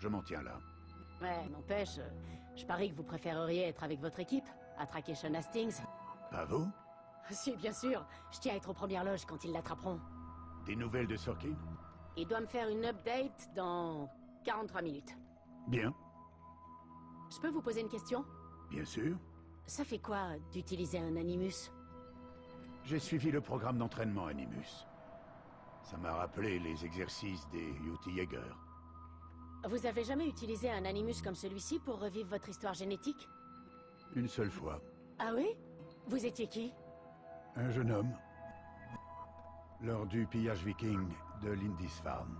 je m'en tiens là. Ouais, n'empêche, je parie que vous préféreriez être avec votre équipe, à traquer Sean Hastings. Pas vous? Si, bien sûr, je tiens à être aux premières loges quand ils l'attraperont. Des nouvelles de Sorkin? Il doit me faire une update dans 43 minutes. Bien, Je peux vous poser une question? bien sûr. Ça fait quoi d'utiliser un Animus? J'ai suivi le programme d'entraînement Animus. Ça m'a rappelé les exercices des UT Jaeger. Vous avez jamais utilisé un Animus comme celui-ci pour revivre votre histoire génétique? Une seule fois. Ah oui? Vous étiez qui? Un jeune homme. Lors du pillage viking de Lindisfarne.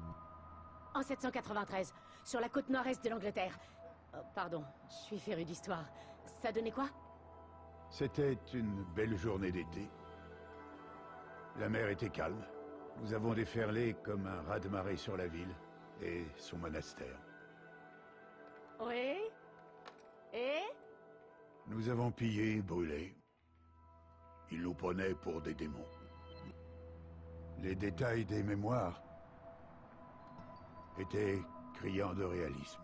En 793, sur la côte nord-est de l'Angleterre. Pardon, je suis féru d'histoire. Ça donnait quoi? C'était une belle journée d'été. La mer était calme. Nous avons déferlé comme un raz-de-marée sur la ville et son monastère. Oui? Et? Nous avons pillé et brûlé. Ils nous prenaient pour des démons. Les détails des mémoires étaient criants de réalisme.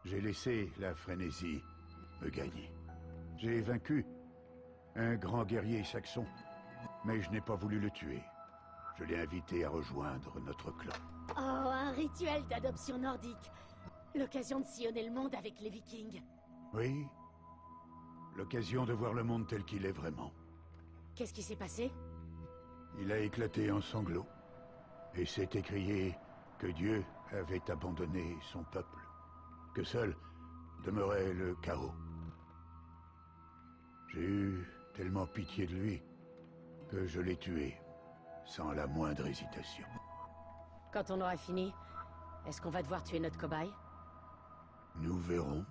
J'ai laissé la frénésie me gagner. J'ai vaincu un grand guerrier saxon, mais je n'ai pas voulu le tuer. Je l'ai invité à rejoindre notre clan. Oh, un rituel d'adoption nordique. L'occasion de sillonner le monde avec les Vikings. Oui, l'occasion de voir le monde tel qu'il est vraiment. Qu'est-ce qui s'est passé? Il a éclaté en sanglots et s'est écrié que Dieu avait abandonné son peuple, que seul demeurait le chaos. J'ai eu tellement pitié de lui que je l'ai tué, sans la moindre hésitation. Quand on aura fini, est-ce qu'on va devoir tuer notre cobaye? Nous verrons.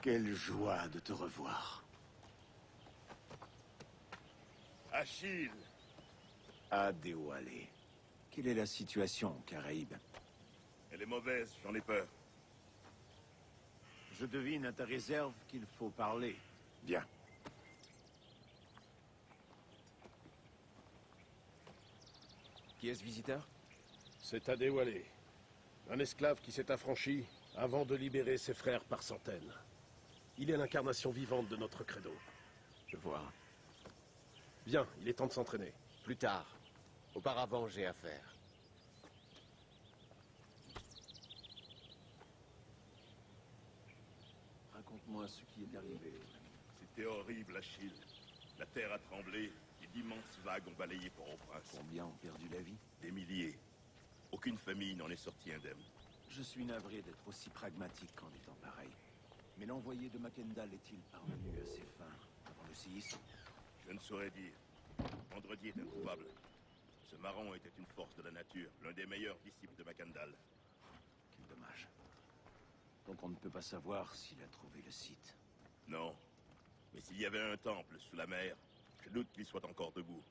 Quelle joie de te revoir. Achille! Adéwalé. Quelle est la situation aux Caraïbes? Elle est mauvaise, j'en ai peur. Je devine à ta réserve qu'il faut parler. Viens. Qui est ce visiteur? C'est Adéwalé. Un esclave qui s'est affranchi avant de libérer ses frères par centaines. Il est l'incarnation vivante de notre credo. Je vois. Bien, il est temps de s'entraîner. Plus tard. Auparavant, j'ai affaire. Raconte-moi ce qui est arrivé. C'était horrible, Achille. La terre a tremblé et d'immenses vagues ont balayé Port-au-Prince. Combien ont perdu la vie? Des milliers. Aucune famille n'en est sortie indemne. Je suis navré d'être aussi pragmatique qu'en étant pareil. Mais l'envoyé de Macendal est-il parvenu à ses fins avant le séisme? Je ne saurais dire. Vendredi est introuvable. Ce marron était une force de la nature, l'un des meilleurs disciples de Macandal. Quel dommage. Donc on ne peut pas savoir s'il a trouvé le site. Non. Mais s'il y avait un temple sous la mer, je doute qu'il soit encore debout.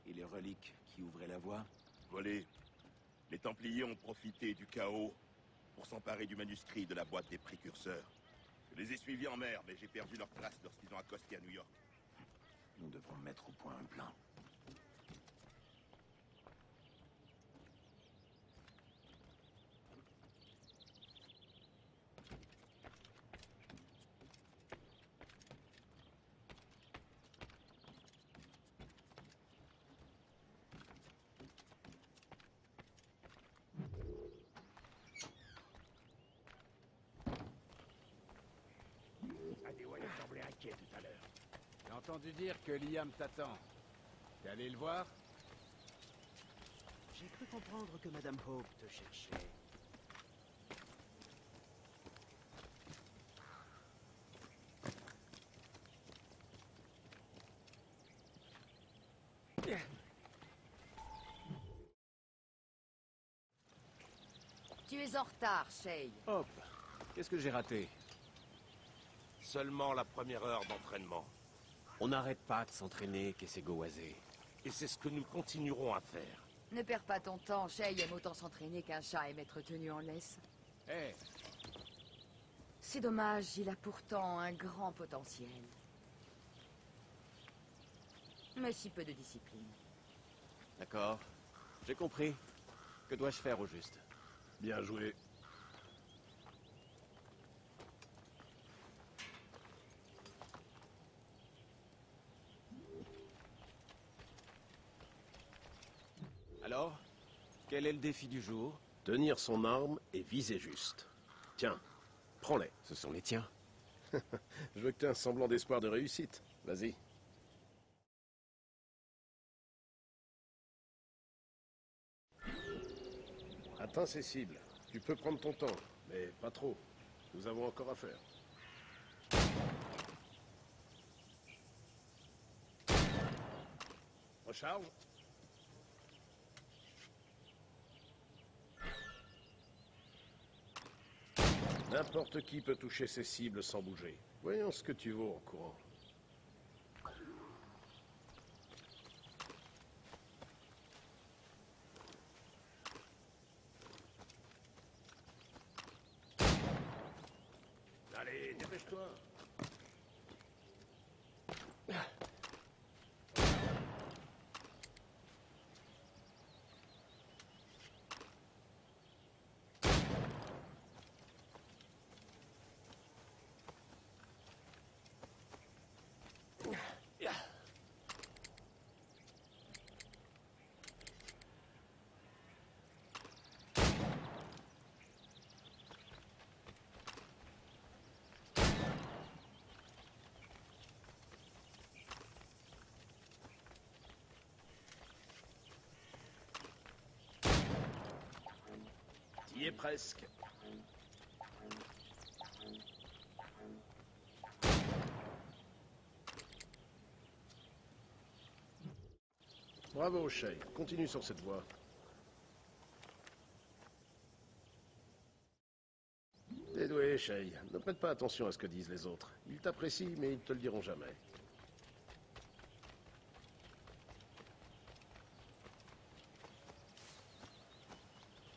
Et les reliques qui ouvraient la voie? Volés. Les Templiers ont profité du chaos pour s'emparer du manuscrit de la boîte des précurseurs. Je les ai suivis en mer, mais j'ai perdu leur trace lorsqu'ils ont accosté à New York. Nous devons mettre au point un plan. Adéwalé semblait inquiet tout à l'heure. J'ai entendu dire que Liam t'attend. T'es allé le voir? J'ai cru comprendre que Madame Hope te cherchait. Tu es en retard, Shay. Hop. Qu'est-ce que j'ai raté? Seulement la première heure d'entraînement. On n'arrête pas de s'entraîner, Kesego-Wazé. Et c'est ce que nous continuerons à faire. Ne perds pas ton temps, Shay aime autant s'entraîner qu'un chat aime être tenu en laisse. Hé, C'est dommage, il a pourtant un grand potentiel. Mais si peu de discipline. D'accord. J'ai compris. Que dois-je faire au juste? Bien joué. Alors, quel est le défi du jour? Tenir son arme et viser juste. Tiens, prends-les. Ce sont les tiens. Je veux que tu aies un semblant d'espoir de réussite. Vas-y. Atteins ces cibles. Tu peux prendre ton temps, mais pas trop. Nous avons encore à faire. Recharge. N'importe qui peut toucher ces cibles sans bouger. Voyons ce que tu vaux en courant. Allez, dépêche-toi. T'y es presque. Bravo, Shay. Continue sur cette voie. T'es doué, Shay. Ne prête pas attention à ce que disent les autres. Ils t'apprécient, mais ils te le diront jamais.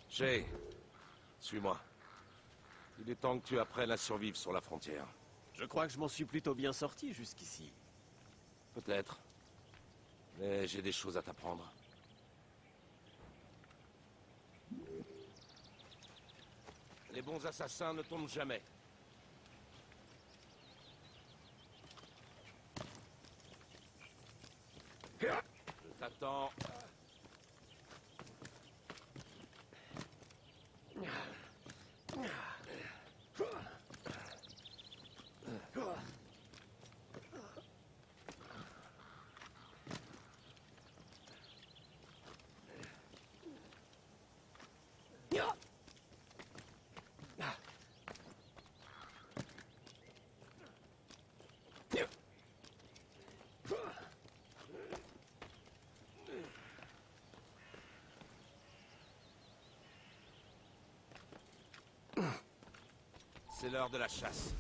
Shay, suis-moi. Il est temps que tu apprennes à survivre sur la frontière. Je crois que je m'en suis plutôt bien sorti jusqu'ici. Peut-être. Mais j'ai des choses à t'apprendre. Les bons assassins ne tombent jamais. Je t'attends. C'est l'heure de la chasse.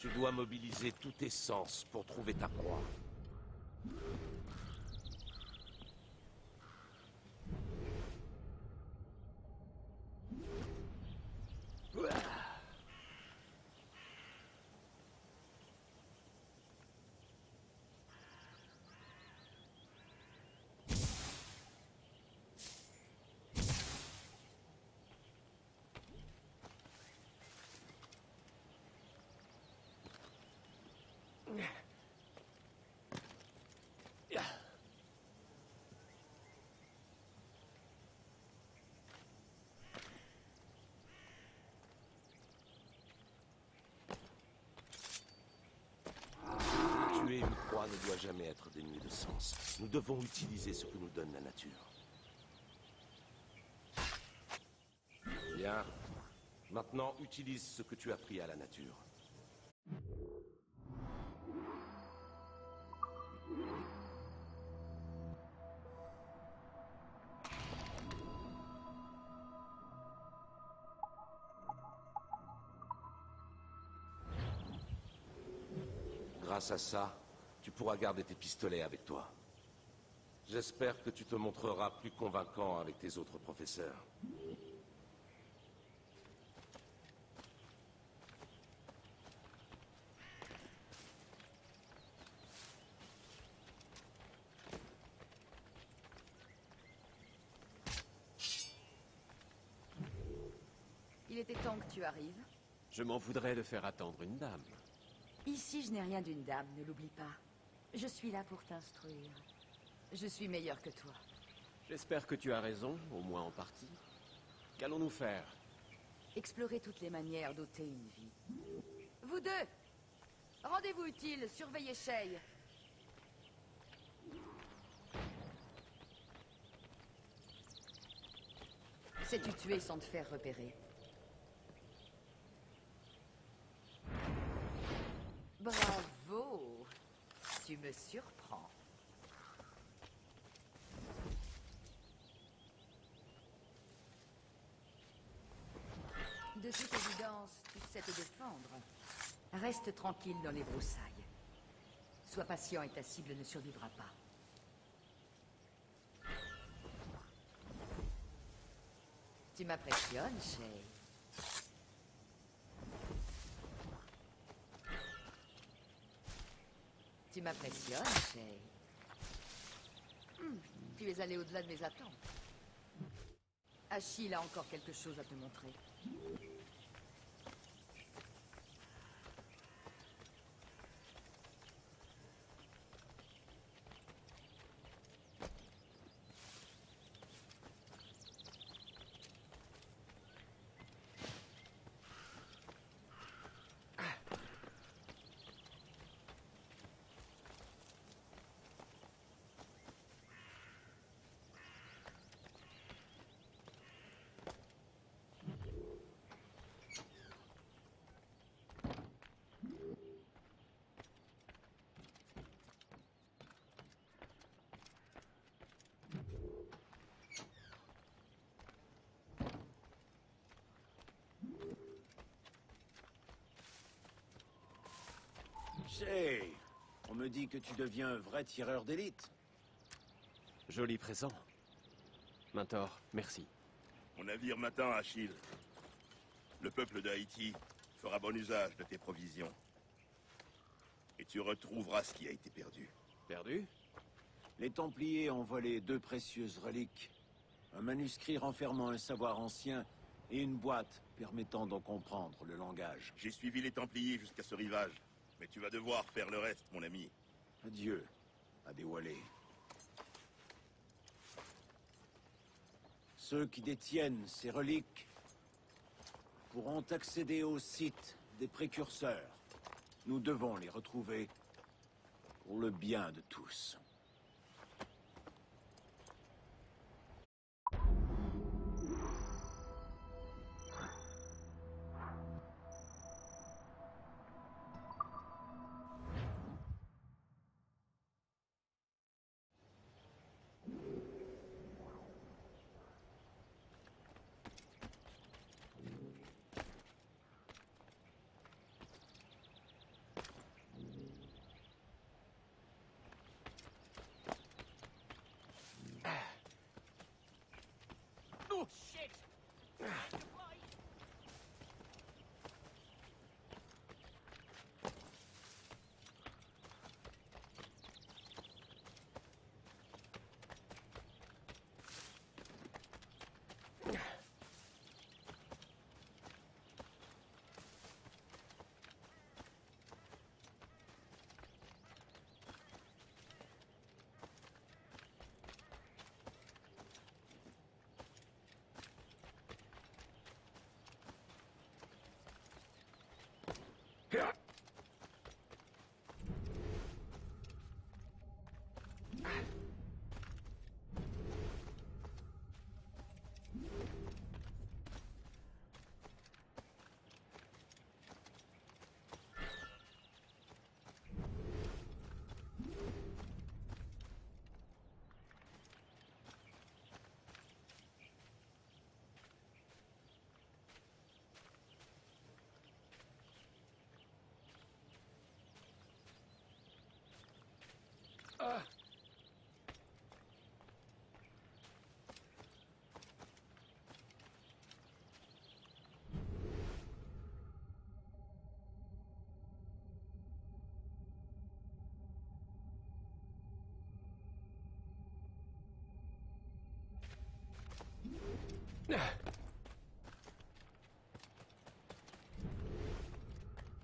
Tu dois mobiliser tous tes sens pour trouver ta proie. Tuer une proie ne doit jamais être dénué de sens. Nous devons utiliser ce que nous donne la nature. Bien. Maintenant, utilise ce que tu as pris à la nature. Grâce à ça, tu pourras garder tes pistolets avec toi. J'espère que tu te montreras plus convaincant avec tes autres professeurs. Il était temps que tu arrives. Je m'en voudrais de faire attendre une dame. Ici, je n'ai rien d'une dame, ne l'oublie pas. Je suis là pour t'instruire. Je suis meilleur que toi. J'espère que tu as raison, au moins en partie. Qu'allons-nous faire? Explorer toutes les manières d'ôter une vie. Vous deux! Rendez-vous utile, surveillez Shay. Sais-tu tuer sans te faire repérer? Bravo! Tu me surprends. De toute évidence, tu sais te défendre. Reste tranquille dans les broussailles. Sois patient et ta cible ne survivra pas. Tu m'impressionnes, Shay. Tu m'impressionnes, Shay. Tu es allé au-delà de mes attentes. Achille a encore quelque chose à te montrer. Shay, on me dit que tu deviens un vrai tireur d'élite. Joli présent. Mentor, merci. Mon navire m'attend, Achille. Le peuple de Haïti fera bon usage de tes provisions. Et tu retrouveras ce qui a été perdu. Perdu? Les Templiers ont volé 2 précieuses reliques. Un manuscrit renfermant un savoir ancien et une boîte permettant d'en comprendre le langage. J'ai suivi les Templiers jusqu'à ce rivage. Mais tu vas devoir faire le reste, mon ami. Adieu, Adéwalé. Ceux qui détiennent ces reliques pourront accéder au site des précurseurs. Nous devons les retrouver pour le bien de tous. Attention!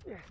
Shit!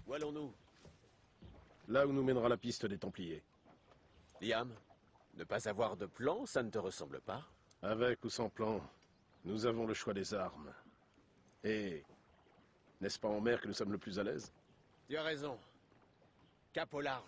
Où allons-nous? Là où nous mènera la piste des Templiers. Liam, ne pas avoir de plan, ça ne te ressemble pas? Avec ou sans plan, nous avons le choix des armes. Et n'est-ce pas en mer que nous sommes le plus à l'aise? Tu as raison. Cap au large.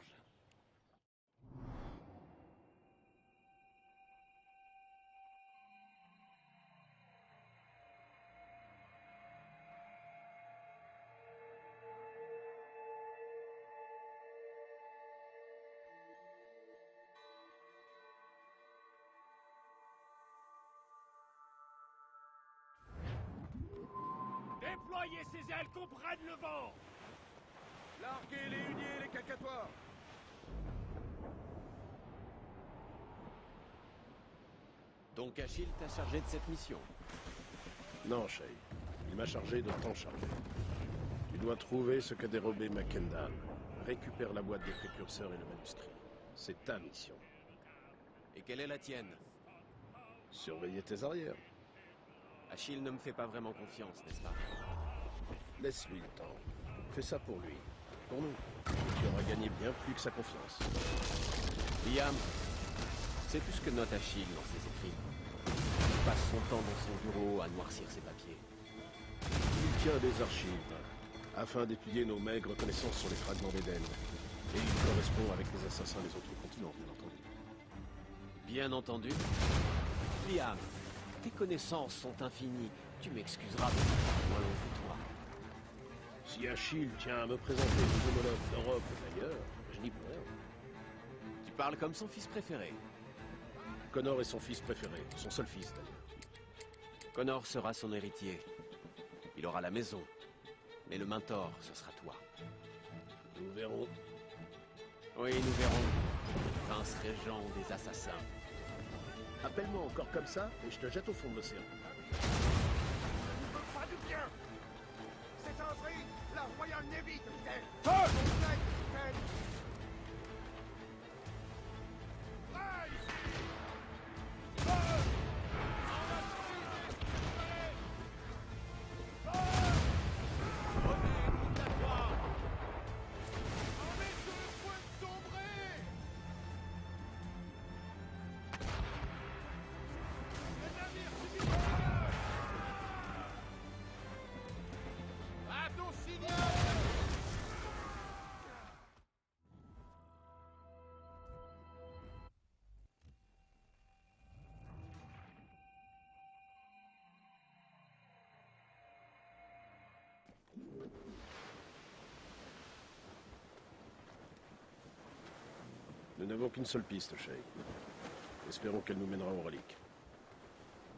Déployez ces ailes qu'on prenne le vent! Larguez les huniers et les cacatoires! Donc Achille t'a chargé de cette mission? Non, Shay. Il m'a chargé de t'en charger. Tu dois trouver ce qu'a dérobé Macendal. Récupère la boîte des précurseurs et le manuscrit. C'est ta mission. Et quelle est la tienne? Surveiller tes arrières. Achille ne me fait pas vraiment confiance, n'est-ce pas? Laisse-lui le temps. Fais ça pour lui. Pour nous. Tu auras gagné bien plus que sa confiance. Liam, sais-tu ce que note Achille dans ses écrits? Il passe son temps dans son bureau à noircir ses papiers. Il tient des archives, afin d'étudier nos maigres connaissances sur les fragments d'Éden. Et il correspond avec les assassins des autres continents, bien entendu. Bien entendu. Liam, tes connaissances sont infinies. Tu m'excuseras de faire moins long que toi. Si Achille tient à me présenter les homologues d'Europe et d'ailleurs, je n'y peux rien. Tu parles comme son fils préféré. Connor est son fils préféré, son seul fils d'ailleurs. Connor sera son héritier. Il aura la maison. Mais le mentor, ce sera toi. Nous verrons. Oui, nous verrons. Prince régent des assassins. Appelle-moi encore comme ça et je te jette au fond de l'océan. Pas du bien! C'est un vrai, la Royal Navy, capitaine! Capitaine! Prêt ici! Nous n'avons qu'une seule piste, Shay. Espérons qu'elle nous mènera aux reliques.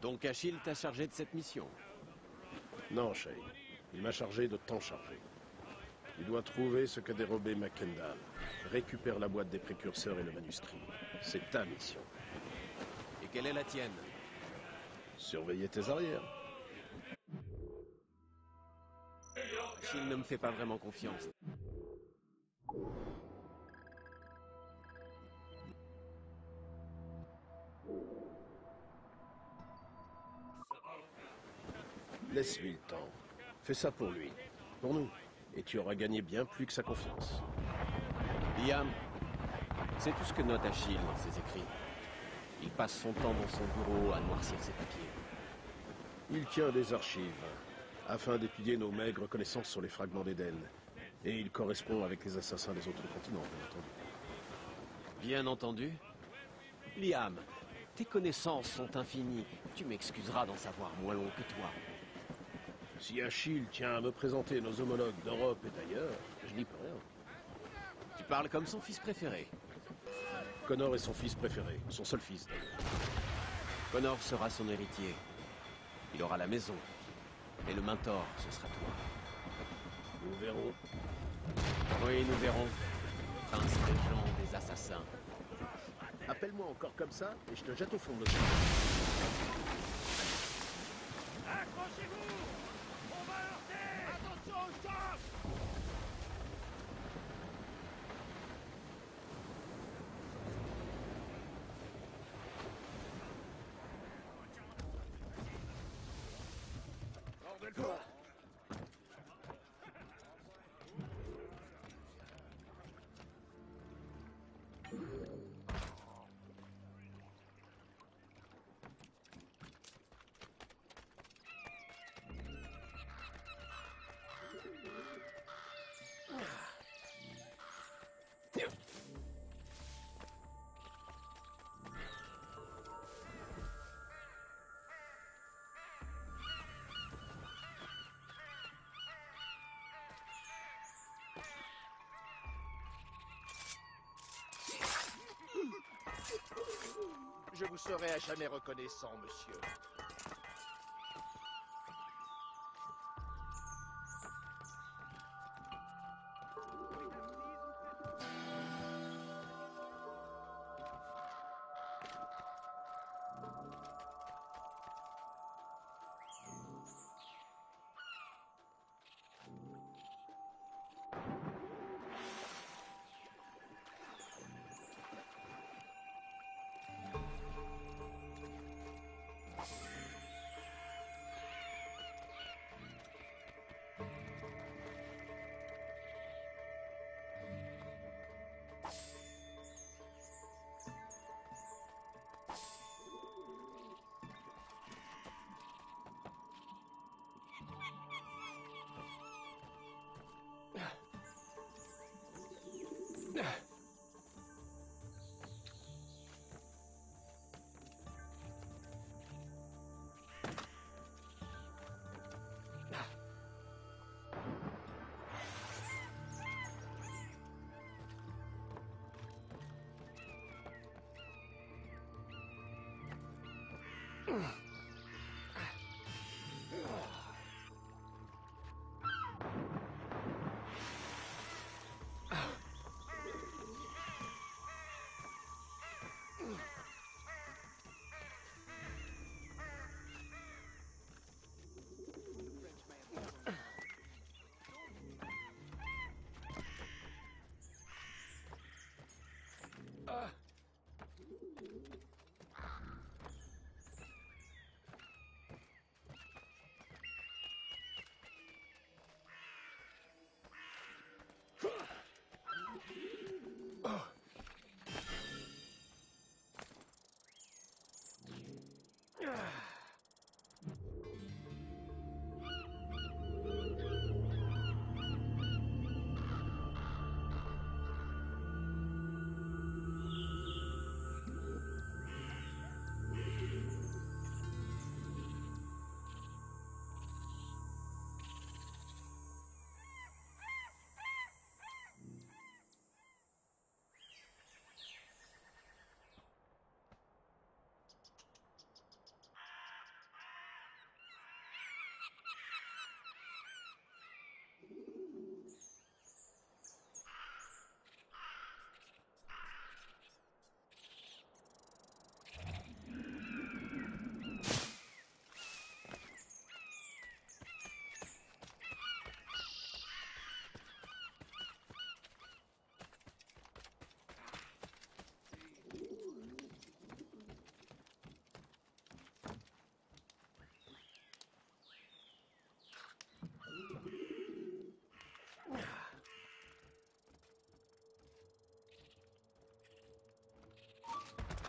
Donc Achille t'a chargé de cette mission? Non, Shay. Il m'a chargé de t'en charger. Tu dois trouver ce qu'a dérobé Macendal. Récupère la boîte des précurseurs et le manuscrit. C'est ta mission. Et quelle est la tienne? Surveiller tes arrières. Achille ne me fait pas vraiment confiance. Laisse-lui le temps. Fais ça pour lui. Pour nous. Et tu auras gagné bien plus que sa confiance. Liam, sais-tu ce que note Achille dans ses écrits? Il passe son temps dans son bureau à noircir ses papiers. Il tient des archives, afin d'étudier nos maigres connaissances sur les fragments d'Éden. Et il correspond avec les assassins des autres continents, bien entendu. Bien entendu. Liam, tes connaissances sont infinies. Tu m'excuseras d'en savoir moins long que toi. Si Achille tient à me présenter nos homologues d'Europe et d'ailleurs, je n'y peux rien. Tu parles comme son fils préféré. Connor est son fils préféré, son seul fils d'ailleurs. Connor sera son héritier. Il aura la maison. Et le mentor, ce sera toi. Nous verrons. Oui, nous verrons. Prince régent des assassins. Appelle-moi encore comme ça et je te jette au fond de l'océan. Accrochez-vous! On va heurter! Attention au choc! Bordel fort! serai à jamais reconnaissant, monsieur.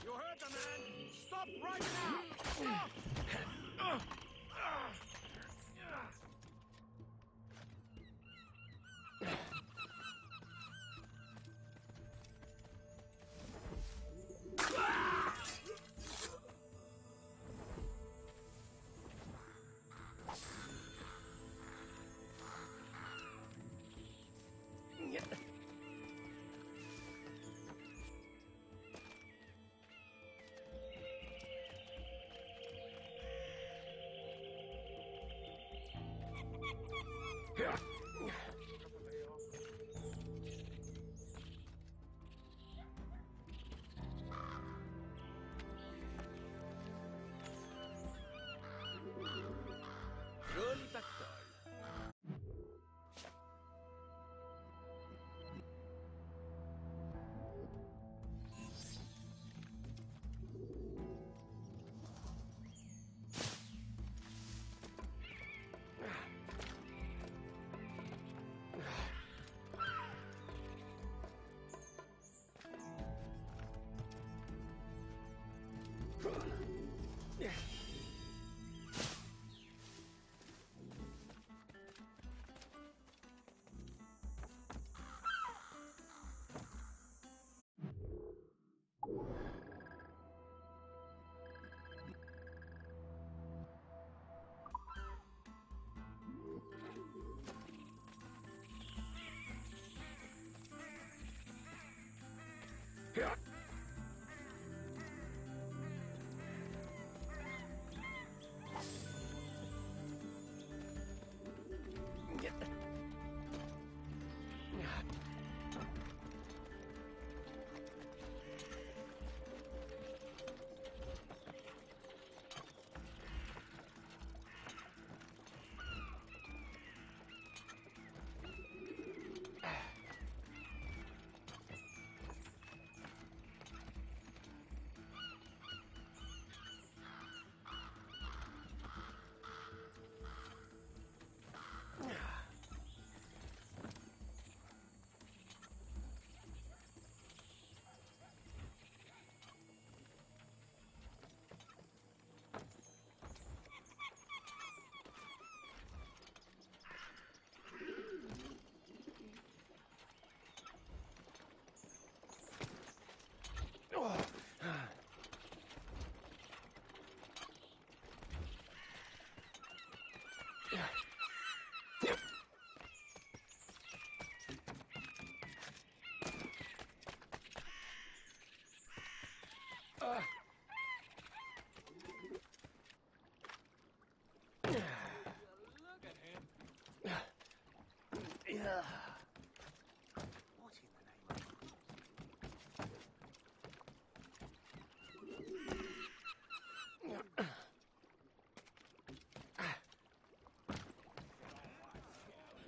You heard the man! Stop right now! Stop! Joli pactole.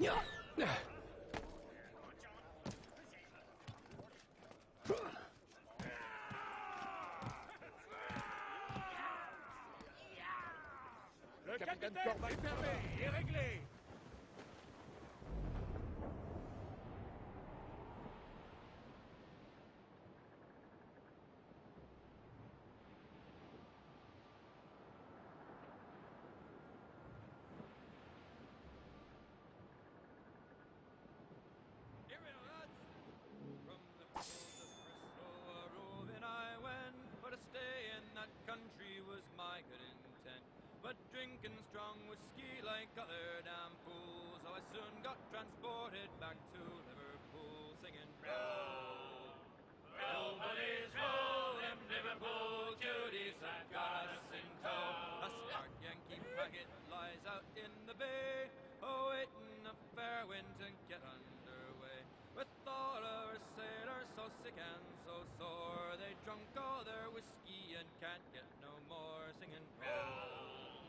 Le capitaine Corbeil est fermé et réglé. Country was my good intent, but drinking strong whiskey like other damn fools, so I soon got transported back to Liverpool, singing roll, roll, buddies, roll, them Liverpool cuties have got us in tow. A smart Yankee frigate lies out in the bay, awaiting a fair wind to get underway. With all of our sailors so sick and so sore, they drunk all their whiskey and can't get no more, singing roll,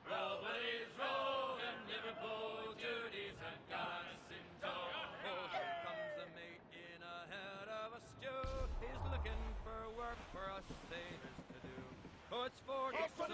roll, buddies, roll, and Liverpool duties have got us in tow. Oh, here comes the mate in ahead of us, Joe. He's looking for work for us sailors to do. Oh, it's 40 so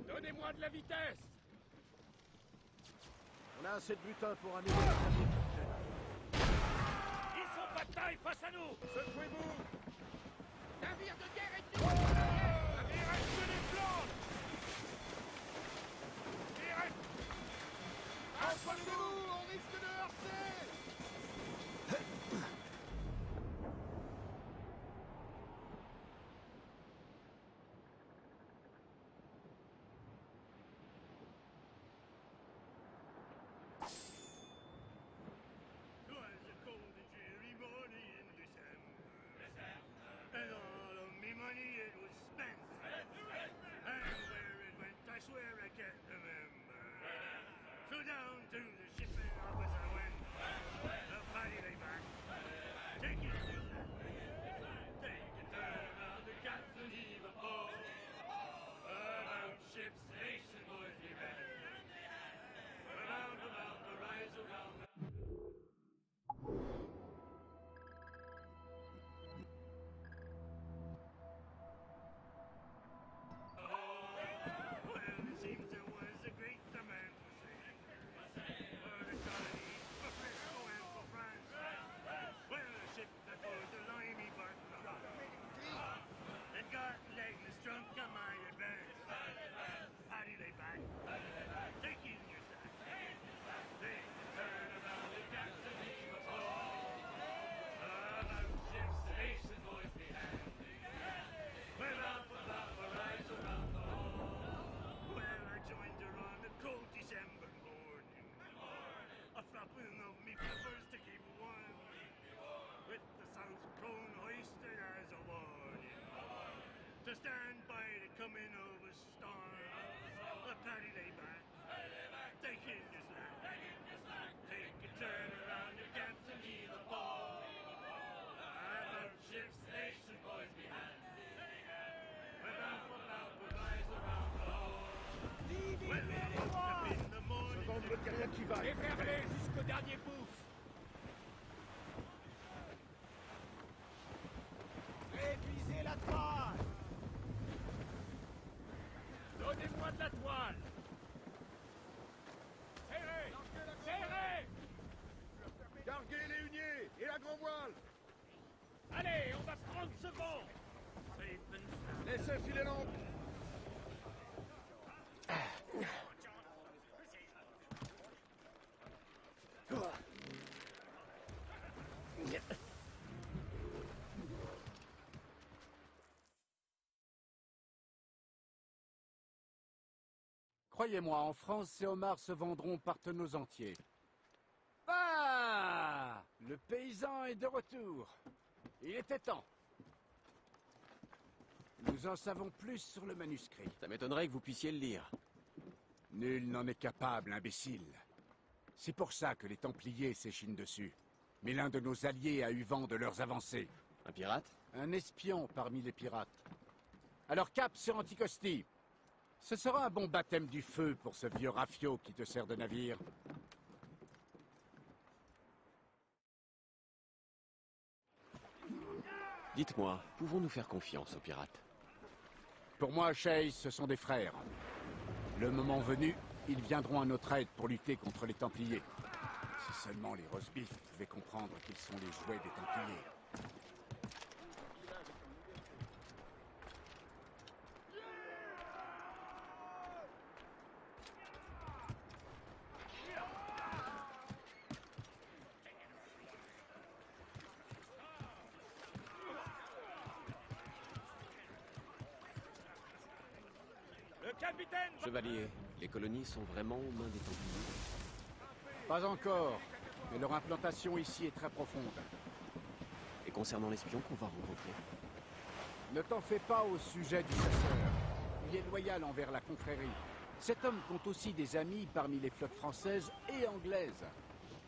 Donnez-moi de la vitesse! On a assez de butin pour un nouveau navire, capitaine. Ils sont pas de taille face à nous! Secouez-vous! Navire de guerre ennemi! Il reste que des planches! Il reste... Accrochez-vous! On risque de heurter! To stand by the coming of a storm. A paddy lay back. Take in your slack. Take a turn around your gaps and leave a ball. About ship's station, boys behind. Without the rise around the hole. Well, up in the morning. Et fermez jusqu'au dernier bouffe! Avancez, filez l'ancre. Croyez-moi, en France, ces homards se vendront par tonneaux entiers. Ah! Le paysan est de retour. Il était temps. Nous en savons plus sur le manuscrit. Ça m'étonnerait que vous puissiez le lire. Nul n'en est capable, imbécile. C'est pour ça que les Templiers s'échinent dessus. Mais l'un de nos alliés a eu vent de leurs avancées. Un pirate? Un espion parmi les pirates. Alors cap sur Anticosti. Ce sera un bon baptême du feu pour ce vieux rafio qui te sert de navire. Dites-moi, pouvons-nous faire confiance aux pirates? Pour moi, Chase, ce sont des frères. Le moment venu, ils viendront à notre aide pour lutter contre les Templiers. Si seulement les Rosebifs pouvaient comprendre qu'ils sont les jouets des Templiers. Le capitaine... Chevalier, les colonies sont vraiment aux mains des Templiers? Pas encore, mais leur implantation ici est très profonde. Et concernant l'espion qu'on va rencontrer? Ne t'en fais pas au sujet du chasseur. Il est loyal envers la confrérie. Cet homme compte aussi des amis parmi les flottes françaises et anglaises.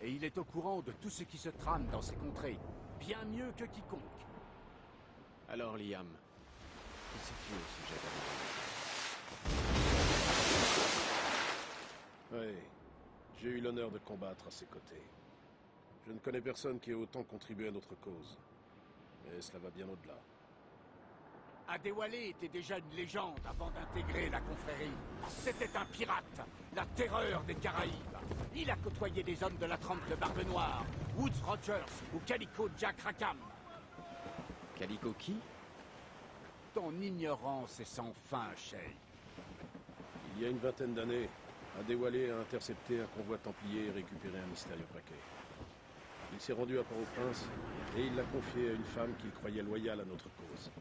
Et il est au courant de tout ce qui se trame dans ces contrées. Bien mieux que quiconque. Alors, Liam, que sais-tu au sujet d'Abigail? Oui, j'ai eu l'honneur de combattre à ses côtés. Je ne connais personne qui ait autant contribué à notre cause. Mais cela va bien au-delà. Adewale était déjà une légende avant d'intégrer la confrérie. C'était un pirate, la terreur des Caraïbes. Il a côtoyé des hommes de la trempe de Barbe Noire, Woods Rogers ou Calico Jack Rackham. Calico qui? Ton ignorance est sans fin, Shay. Il y a une vingtaine d'années, Adewale a intercepté un convoi templier et récupéré un mystérieux paquet. Il s'est rendu à Port-au-Prince et il l'a confié à une femme qu'il croyait loyale à notre cause.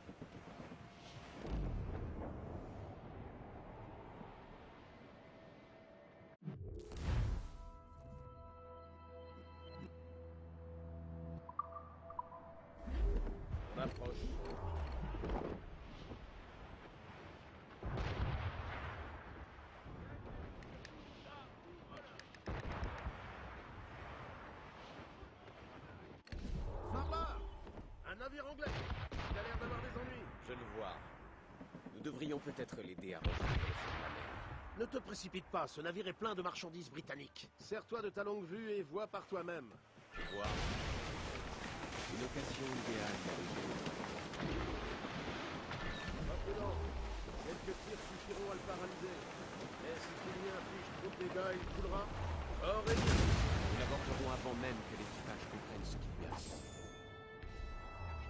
On approche. Par là! Un navire anglais! Il a l'air d'avoir des ennuis. Je le vois. Nous devrions peut-être l'aider à rejoindre le fond de la mer. Ne te précipite pas, ce navire est plein de marchandises britanniques. Sers-toi de ta longue vue et vois par toi-même. Je vois. Une occasion idéale d'arriver. Pas prudent. Quelques tirs suffiront à le paralyser. Mais si tu lui infliges trop de dégâts, il coulera. Or et bien. Nous l'aborderons avant même que l'équipage comprenne ce qui lui arrive.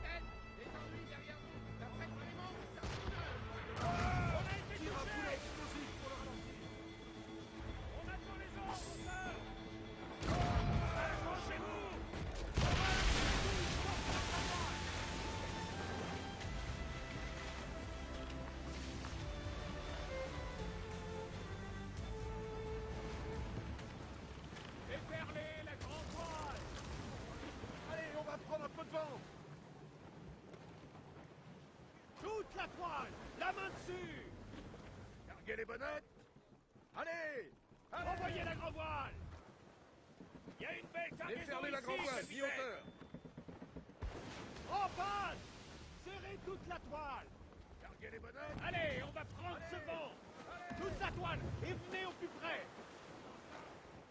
Capitaine, les ennuis derrière vous. D'après le vraiment, c'est un coup d'œil. On a été Tire un touché. boulet explosif pour le ralentir. On attend les ordres, sir. Accrochez-vous. Déferlez la grande voile. Allez, on va prendre un peu de vent. Toute la toile. La main dessus. Larguez les bonnettes. Allez! Allez! Envoyez la grand voile. Il y a une belle cargaison Déferlez la ici, grande voile, capitaine. mi-hauteur. En panne. Serrez toute la toile. Larguez les bonnettes. Allez, on va prendre ce vent. Toute la toile. Et venez au plus près.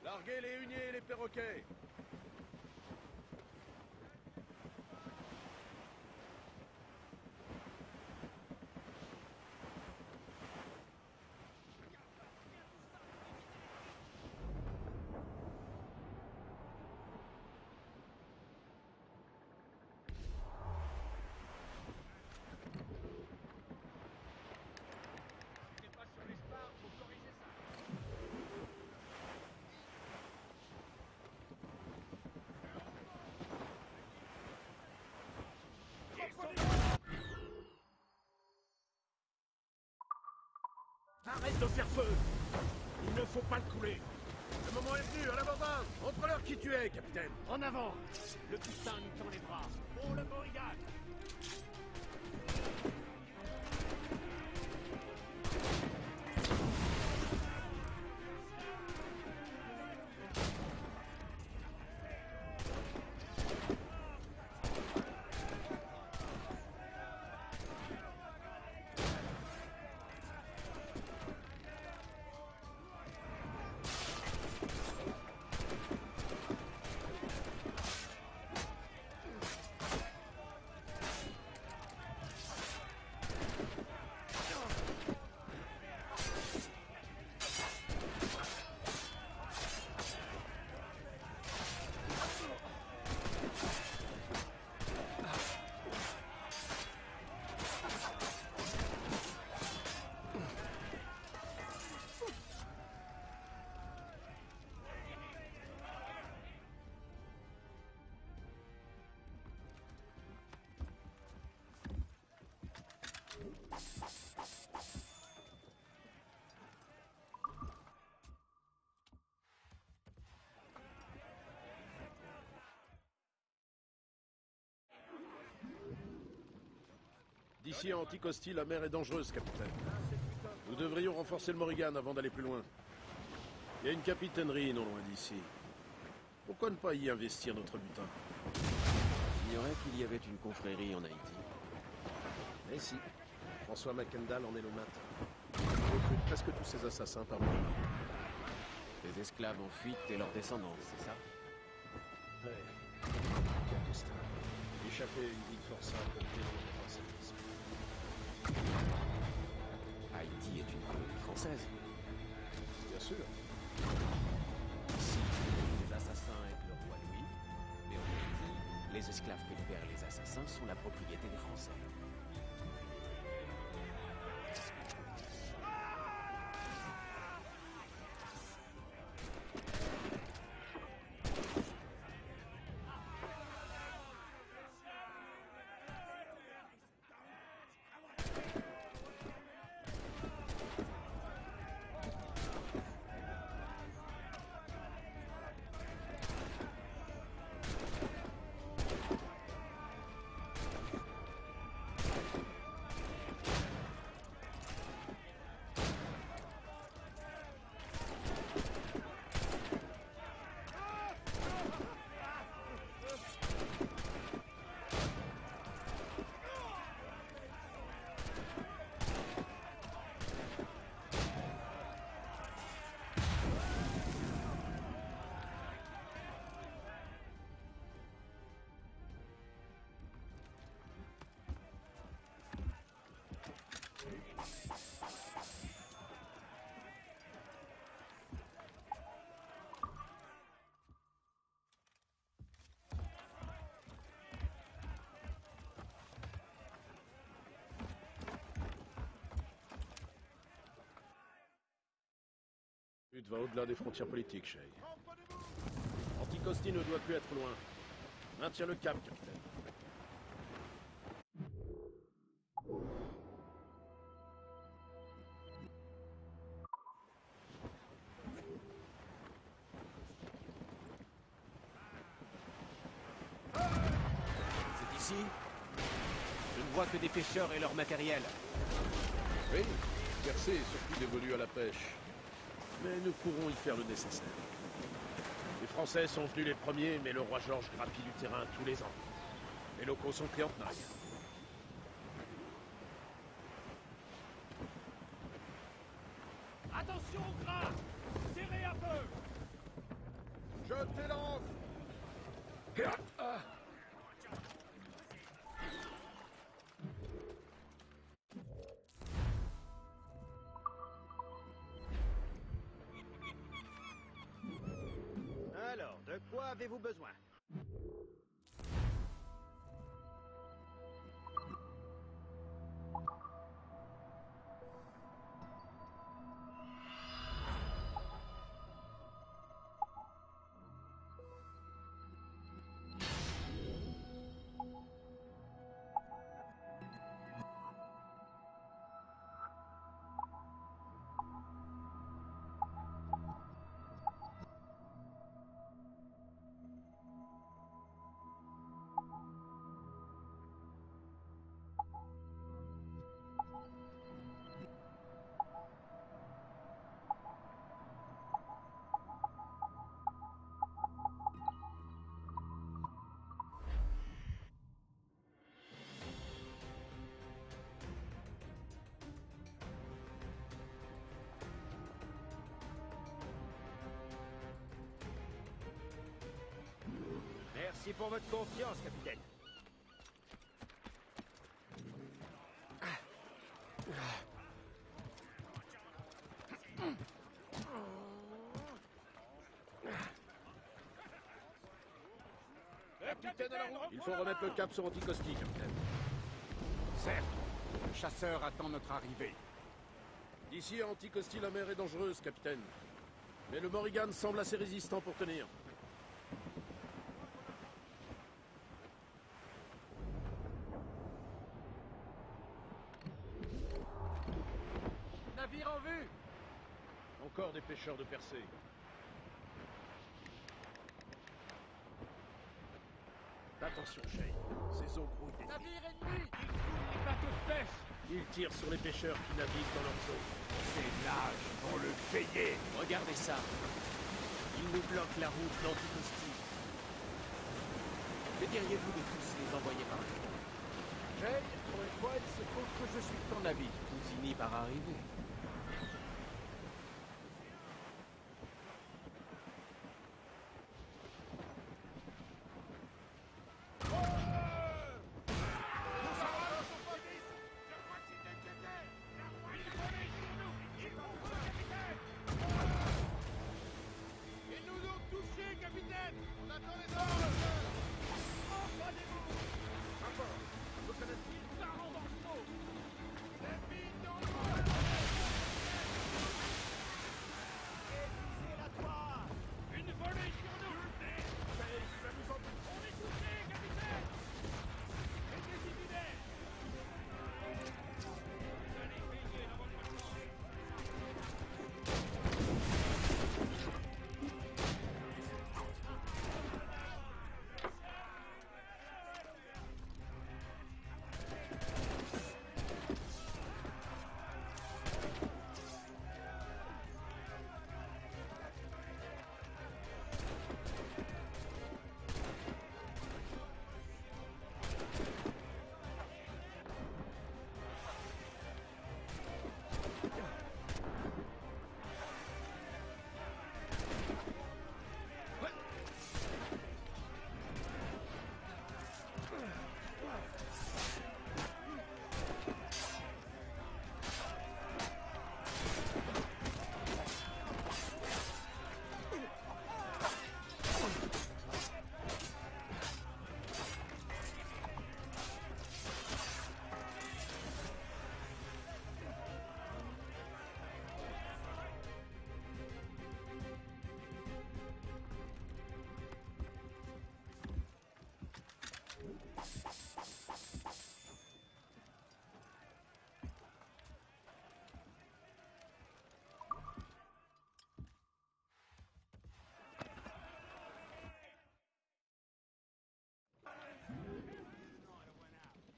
Larguez les huniers et les perroquets. Arrête de faire feu! Il ne faut pas le couler! Le moment est venu, à l'abordage! Montre-leur qui tu es, capitaine! En avant! Le putain nous tend les bras! On le brigade! D'ici à Anticosti, la mer est dangereuse, capitaine. Nous devrions renforcer le Morrigan avant d'aller plus loin. Il y a une capitainerie non loin d'ici. Pourquoi ne pas y investir notre butin? J'ignorais qu'il y avait une confrérie en Haïti. Eh si. François Mackendal en est le maître. Il recrute presque tous ses assassins par mois. Les esclaves en fuite et leurs descendants, c'est ça? Ouais. Quel destin. Échapper à une vie forçable pour payer le françaisisme. Haïti est une colonie française. Bien sûr. Ici, les assassins aident le roi Louis, mais en Haïti, les esclaves que libèrent les assassins sont la propriété des Français. Le but va au-delà des frontières politiques, Shay. Anticosti ne doit plus être loin. Maintiens le cap, capitaine. C'est ici? Je ne vois que des pêcheurs et leur matériel. Oui, Percé est surtout dévolu à la pêche. Mais nous pourrons y faire le nécessaire. Les Français sont venus les premiers, mais le roi Georges grappille du terrain tous les ans. Les locaux sont pris en tenaille. Attention au gras! Serrez un peu! Jetez l'ancre! Alors, de quoi avez-vous besoin? Merci pour votre confiance, capitaine. Capitaine à la roue. Il faut remettre le cap sur Anticosti, capitaine. Certes, le chasseur attend notre arrivée. D'ici à Anticosti, la mer est dangereuse, capitaine. Mais le Morrigan semble assez résistant pour tenir. Navire en vue! Encore des pêcheurs de percée. Attention, Shane. Ces eaux grouillent des Navire ennemi! Les bateaux de pêche! Ils tirent sur les pêcheurs qui naviguent dans leur zone. Ces nages vont le payer! Regardez ça. Ils nous bloquent la route d'Anticosti. Que diriez-vous de tous les envoyer par là? Jay, pour une fois, il se trouve que je suis de ton avis. Tout finit par arriver.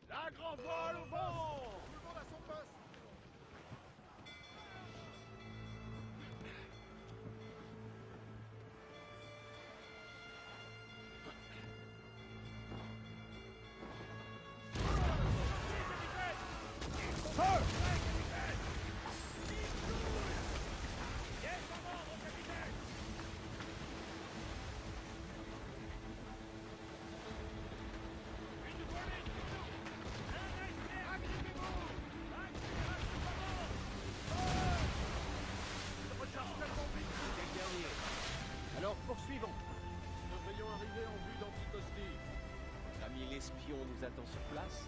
La grand voile au vent! Tout le monde à son poste! Alors poursuivons. Nous devrions arriver en vue d'Anticosti. L'ami l'espion nous attend sur place.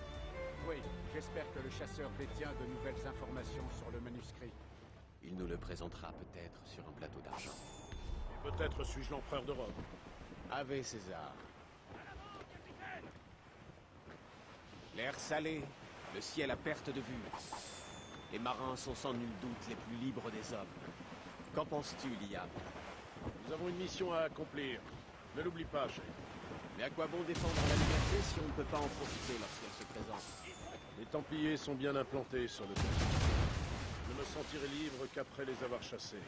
Oui, j'espère que le chasseur détient de nouvelles informations sur le manuscrit. Il nous le présentera peut-être sur un plateau d'argent. Et peut-être suis-je l'empereur de Rome. Ave César. L'air salé, le ciel à perte de vue. Les marins sont sans nul doute les plus libres des hommes. Qu'en penses-tu, Liam? Nous avons une mission à accomplir. Ne l'oublie pas, Shane. Mais à quoi bon défendre la liberté si on ne peut pas en profiter lorsqu'elle se présente? Les Templiers sont bien implantés sur le terrain. Je ne me sentirai libre qu'après les avoir chassés.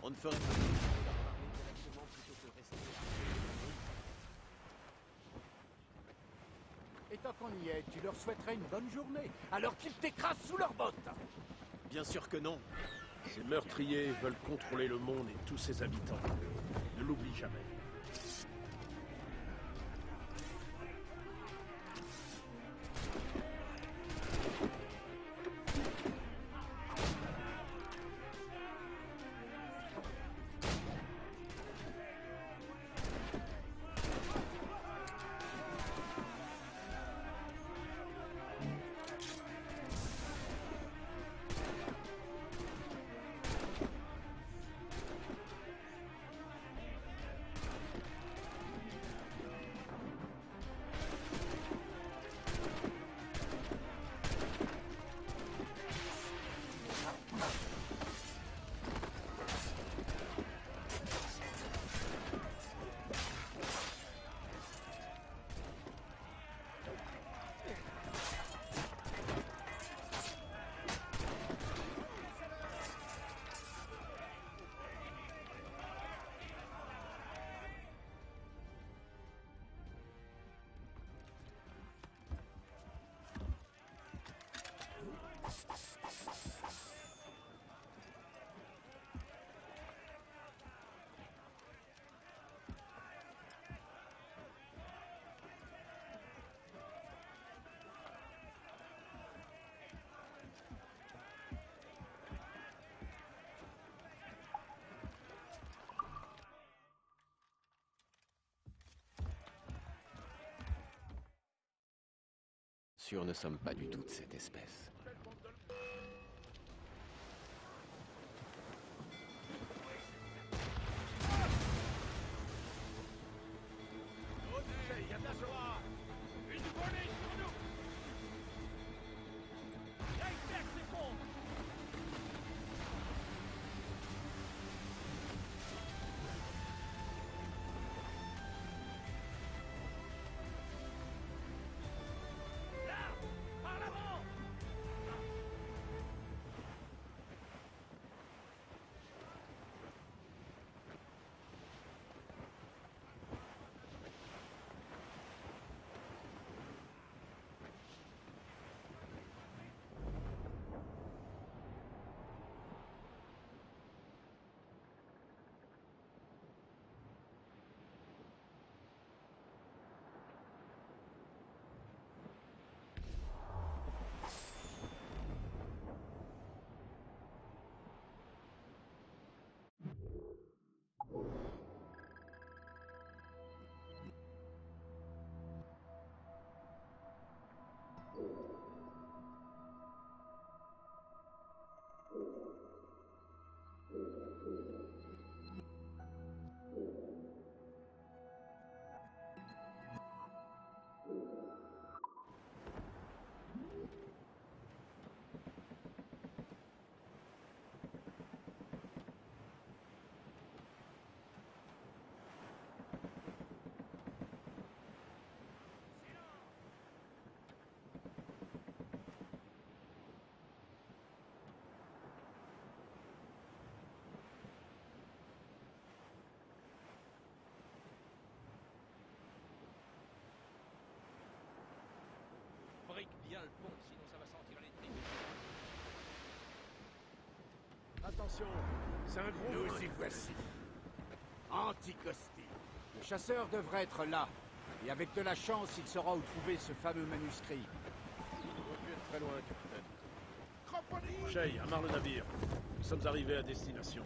On ne ferait pas mieux de leur parler directement plutôt que rester... Et tant qu'on y est, tu leur souhaiterais une bonne journée, alors qu'ils t'écrasent sous leurs bottes. Bien sûr que non. Ces meurtriers veulent contrôler le monde et tous ses habitants. Ne l'oublie jamais. Sûrs ne sommes pas du tout de cette espèce. Il y a de la joie. Une volée sur nous. L'iceberg s'effondre. Là, par l'avant. Brique bien le pont, sinon ça va sentir les tripes. Attention, c'est un gros... Nous y voici. Anticosti. Le chasseur devrait être là. Et avec de la chance, il saura où trouver ce fameux manuscrit. Il ne doit plus être très loin, capitaine. Shay, amarre le navire. Nous sommes arrivés à destination.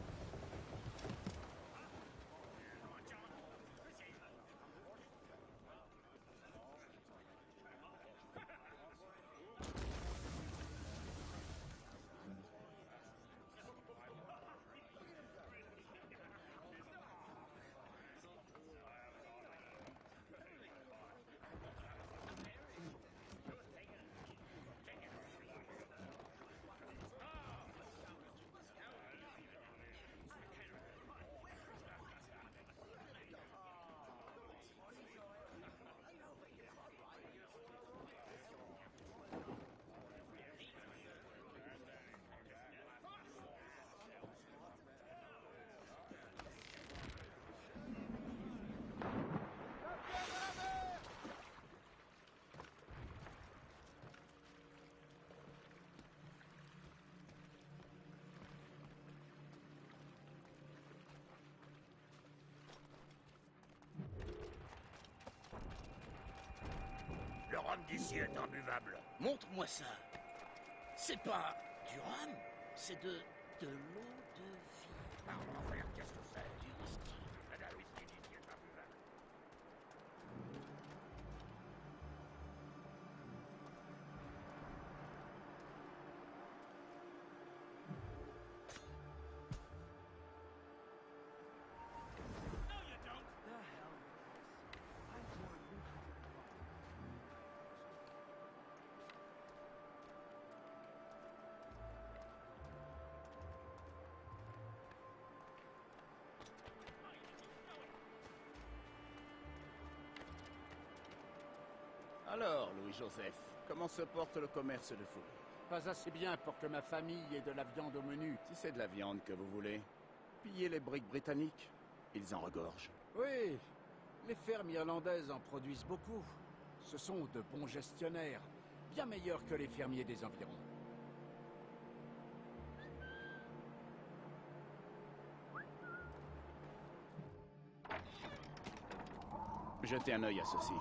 Le rhum d'ici est imbuvable. Montre-moi ça. C'est pas du rhum, c'est de l'eau de vie. Pardon, frère, qu'est-ce que c'est? Du whisky. Le whisky d'ici est imbuvable. Alors, Louis-Joseph, comment se porte le commerce de fou? Pas assez bien pour que ma famille ait de la viande au menu. Si c'est de la viande que vous voulez, pillez les briques britanniques. Ils en regorgent. Oui, les fermes irlandaises en produisent beaucoup. Ce sont de bons gestionnaires, bien meilleurs que les fermiers des environs. Jetez un œil à ceci.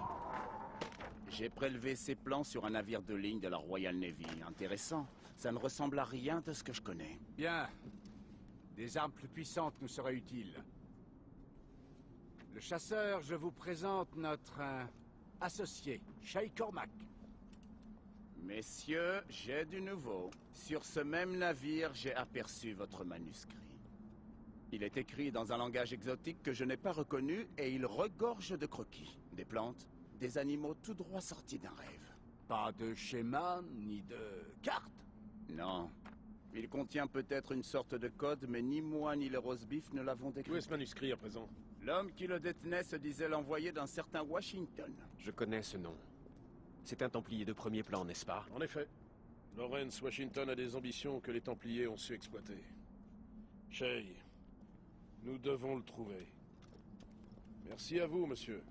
J'ai prélevé ces plans sur un navire de ligne de la Royal Navy. Intéressant. Ça ne ressemble à rien de ce que je connais. Bien. Des armes plus puissantes nous seraient utiles. Le chasseur, je vous présente notre associé, Shay Cormac. Messieurs, j'ai du nouveau. Sur ce même navire, j'ai aperçu votre manuscrit. Il est écrit dans un langage exotique que je n'ai pas reconnu et il regorge de croquis. Des plantes, des animaux tout droit sortis d'un rêve. Pas de schéma, ni de carte? Non. Il contient peut-être une sorte de code, mais ni moi ni les roast-beef ne l'avons décrit. Où est ce manuscrit à présent? L'homme qui le détenait se disait l'envoyé d'un certain Washington. Je connais ce nom. C'est un Templier de premier plan, n'est-ce pas? En effet. Lawrence Washington a des ambitions que les Templiers ont su exploiter. Shay, nous devons le trouver. Merci à vous, monsieur.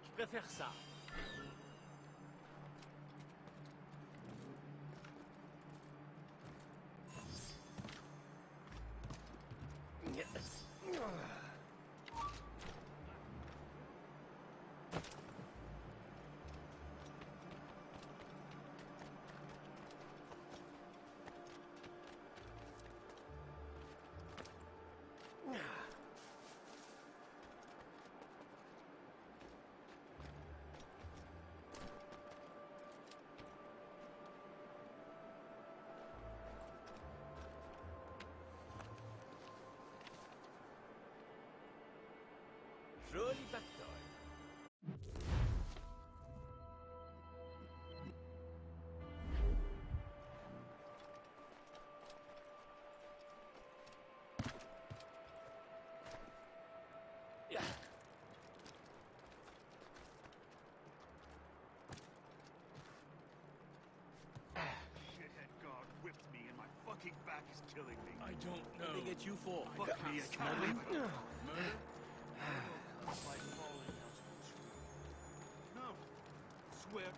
Je préfère ça. Joli pactole. Shithead guard whipped me and my fucking back is killing me. I don't know. What did they get you for? Fuck me, I can't believe it. Murder? By falling out of the tree. No. Swear.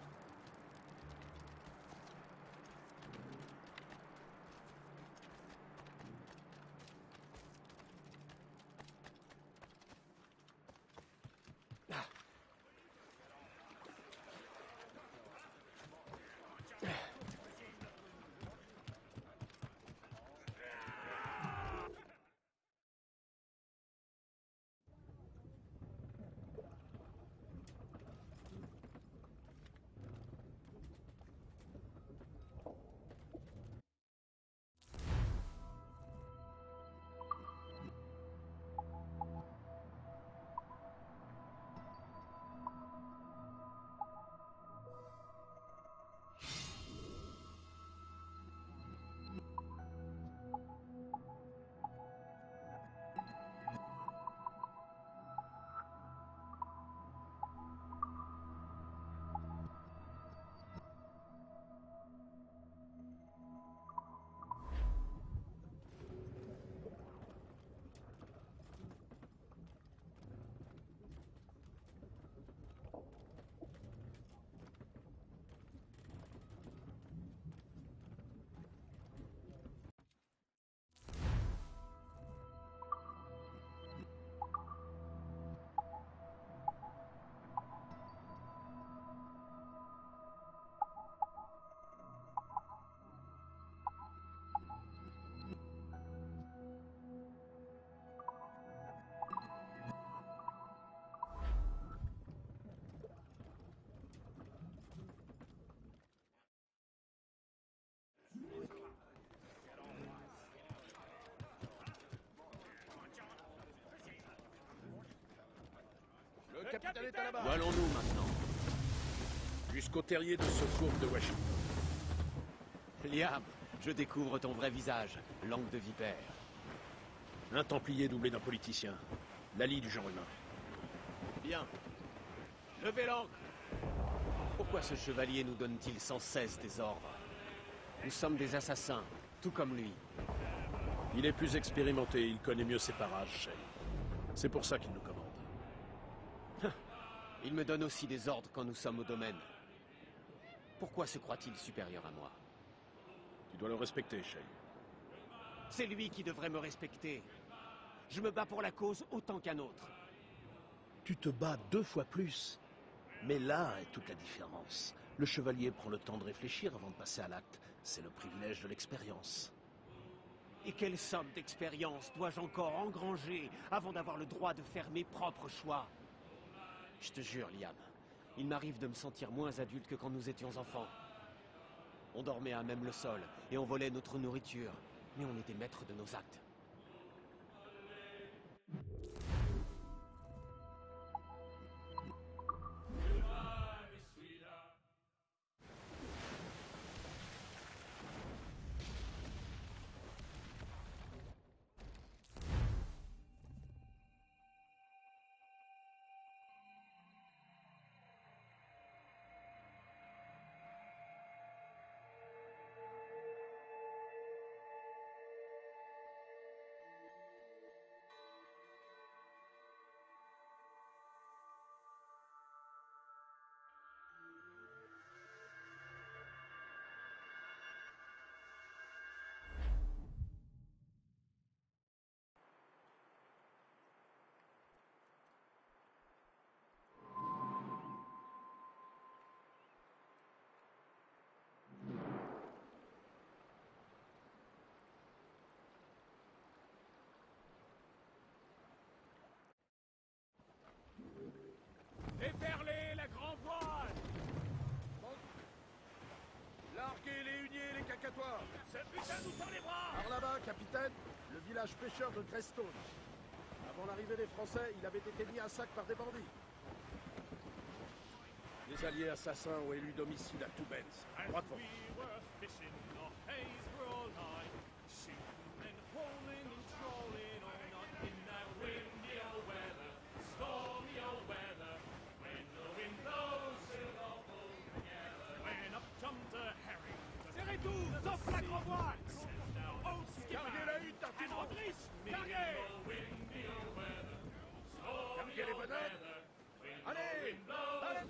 capitaine est à la barre. Où allons-nous maintenant? Jusqu'au terrier de secours de Washington. Liam, je découvre ton vrai visage, langue de vipère. Un templier doublé d'un politicien. Lali du genre humain. Bien. Levez l'ancre. Pourquoi ce chevalier nous donne-t-il sans cesse des ordres? Nous sommes des assassins, tout comme lui. Il est plus expérimenté, il connaît mieux ses parages, Shay. C'est pour ça qu'il nous commande. Il me donne aussi des ordres quand nous sommes au domaine. Pourquoi se croit-il supérieur à moi? Tu dois le respecter, Shay. C'est lui qui devrait me respecter. Je me bats pour la cause autant qu'un autre. Tu te bats 2 fois plus. Mais là est toute la différence. Le chevalier prend le temps de réfléchir avant de passer à l'acte. C'est le privilège de l'expérience. Et quelle somme d'expérience dois-je encore engranger avant d'avoir le droit de faire mes propres choix? Je te jure, Liam, il m'arrive de me sentir moins adulte que quand nous étions enfants. On dormait à même le sol et on volait notre nourriture, mais on était maîtres de nos actes. Déferlez la grand voile! Larguez les huniers et les cacatoires! Ce putain nous tend les bras! Par là-bas, capitaine, le village pêcheur de Greystone. Avant l'arrivée des Français, il avait été mis à sac par des bandits. Les alliés assassins ont élu domicile à Toubens. Droit devant. Serrez tout! Sauf la grand voile! Carguez la hutte, artisans! Carguez! Carguez les bonhommes! Allez! Allez!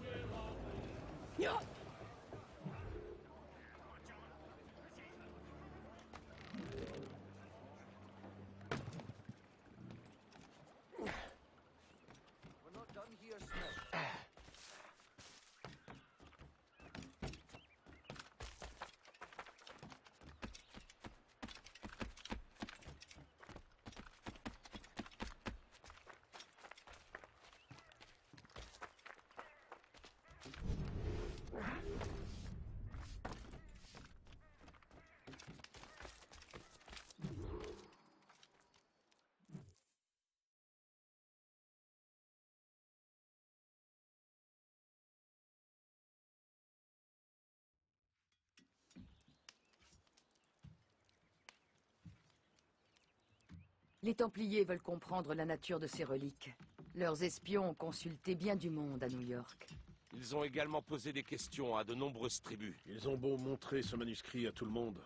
Les Templiers veulent comprendre la nature de ces reliques. Leurs espions ont consulté bien du monde à New York. Ils ont également posé des questions à de nombreuses tribus. Ils ont beau montrer ce manuscrit à tout le monde.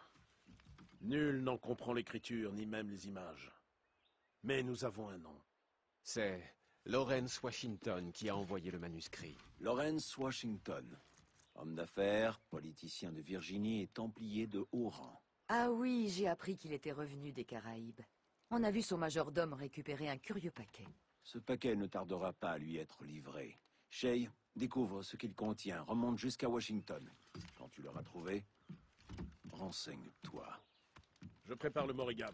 Nul n'en comprend l'écriture, ni même les images. Mais nous avons un nom. C'est Lawrence Washington qui a envoyé le manuscrit. Lawrence Washington. Homme d'affaires, politicien de Virginie et templier de haut rang. Ah oui, j'ai appris qu'il était revenu des Caraïbes. On a vu son majordome récupérer un curieux paquet. Ce paquet ne tardera pas à lui être livré. Shay, découvre ce qu'il contient, remonte jusqu'à Washington. Quand tu l'auras trouvé, renseigne-toi. Je prépare le Morrigan.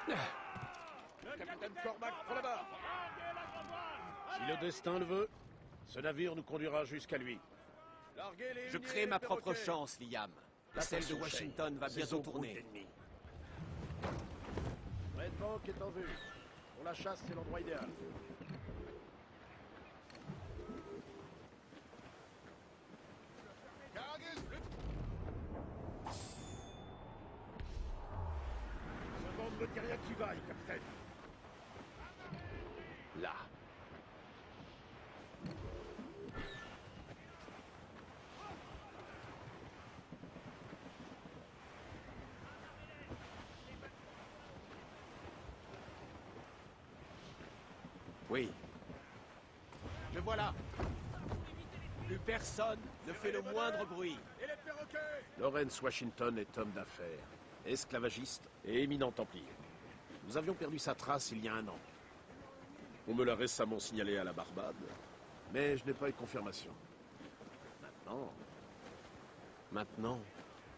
Capitaine Cormac, prends la barre. Si le destin le veut, ce navire nous conduira jusqu'à lui. Je crée ma propre chance, Liam. Celle de Washington va bientôt tourner. Red Bank est en vue. Pour la chasse, c'est l'endroit idéal. Ce vent ne me dit rien qui vaille, capitaine. Là. Oui. Le voilà. Plus personne ne fait le moindre bruit. Et les perroquets! Lawrence Washington est homme d'affaires, esclavagiste et éminent templier. Nous avions perdu sa trace il y a 1 an. On me l'a récemment signalé à la Barbade, mais je n'ai pas eu confirmation. Maintenant,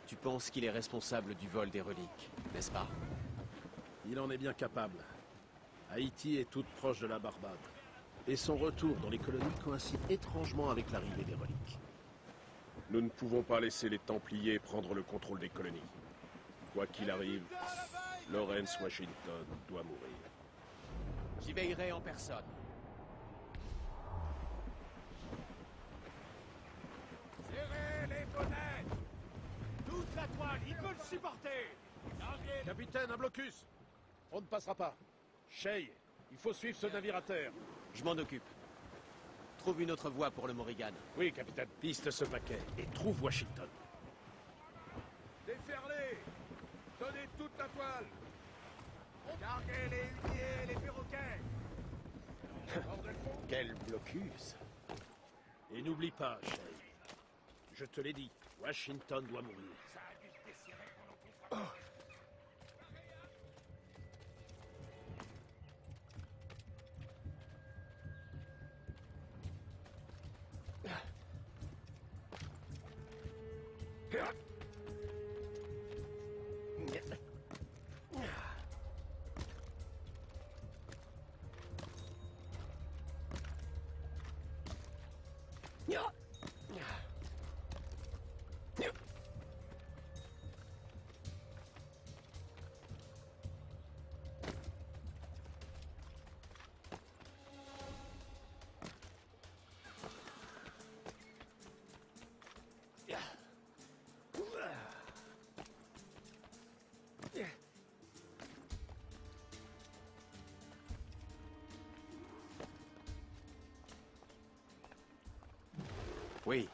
tu penses qu'il est responsable du vol des reliques, n'est-ce pas? Il en est bien capable. Haïti est toute proche de la Barbade. Et son retour dans les colonies coïncide étrangement avec l'arrivée des reliques. Nous ne pouvons pas laisser les Templiers prendre le contrôle des colonies. Quoi qu'il arrive, Lawrence Washington doit mourir. J'y veillerai en personne. Serrez les bonnets! Toute la toile, il peut le supporter! Capitaine, un blocus! On ne passera pas. Shay, il faut suivre ce navire à terre. Je m'en occupe. Trouve une autre voie pour le Morrigan. Oui, capitaine. Piste ce paquet et trouve Washington. Déferlez! Donnez toute la toile! Larguez les huniers et les perroquets! Quel blocus! Et n'oublie pas, Shay. Je te l'ai dit, Washington doit mourir. Ça a dû se décirer pendant qu'on... Oui.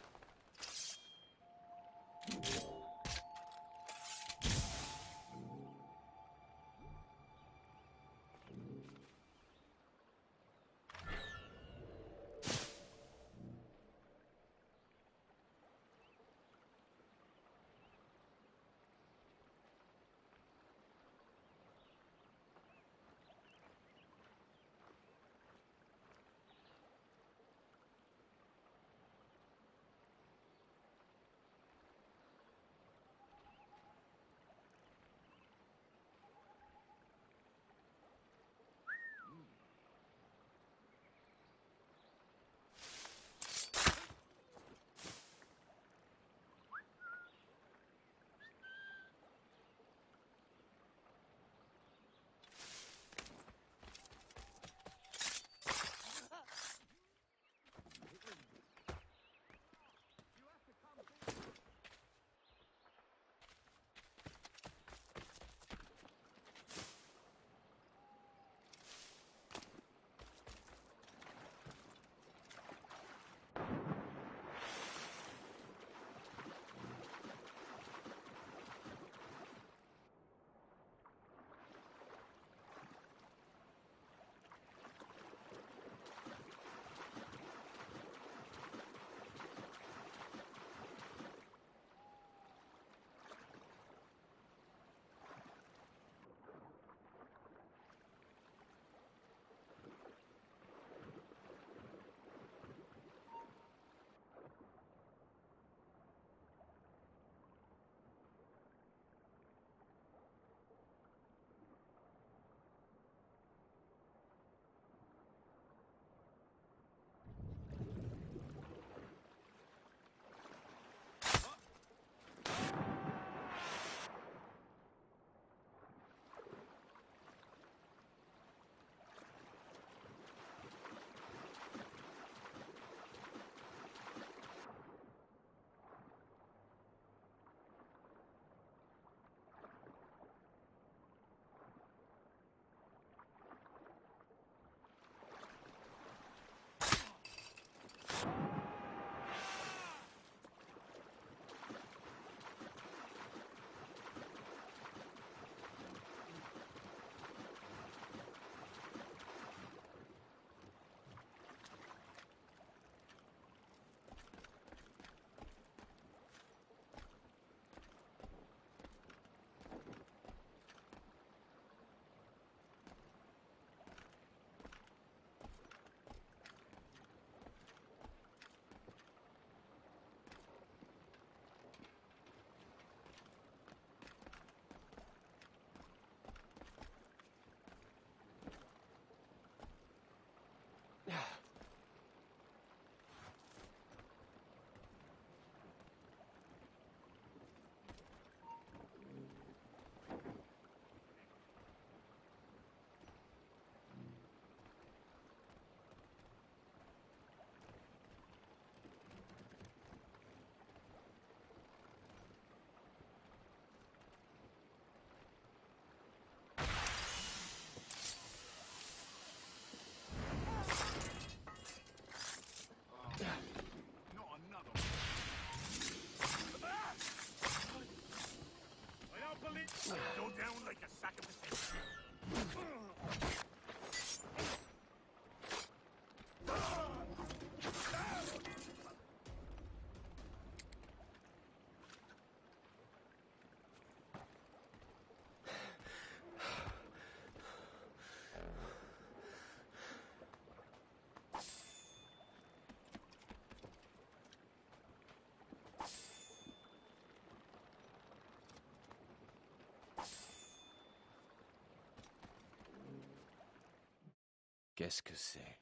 Qu'est-ce que c'est?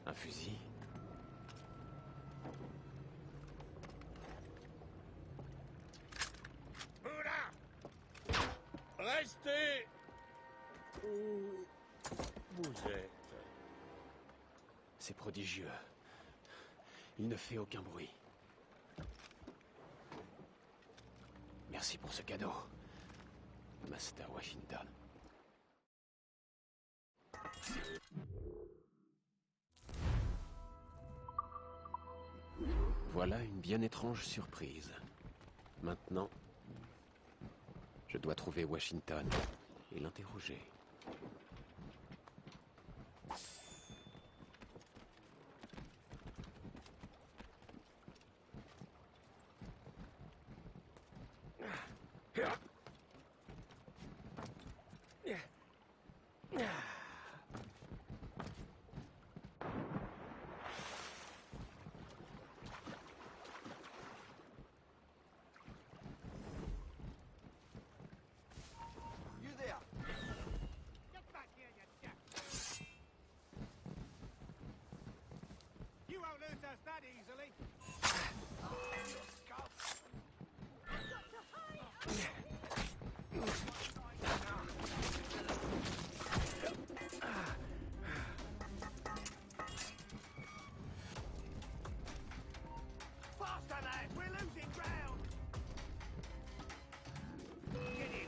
Un fusil? Vous là! Restez où vous êtes. C'est prodigieux. Il ne fait aucun bruit. Merci pour ce cadeau, Master Washington. Voilà une bien étrange surprise. Maintenant, je dois trouver Washington et l'interroger. You there! Get back here, you jack! You won't lose us that easily. Faster, lad! We're losing ground! Get in!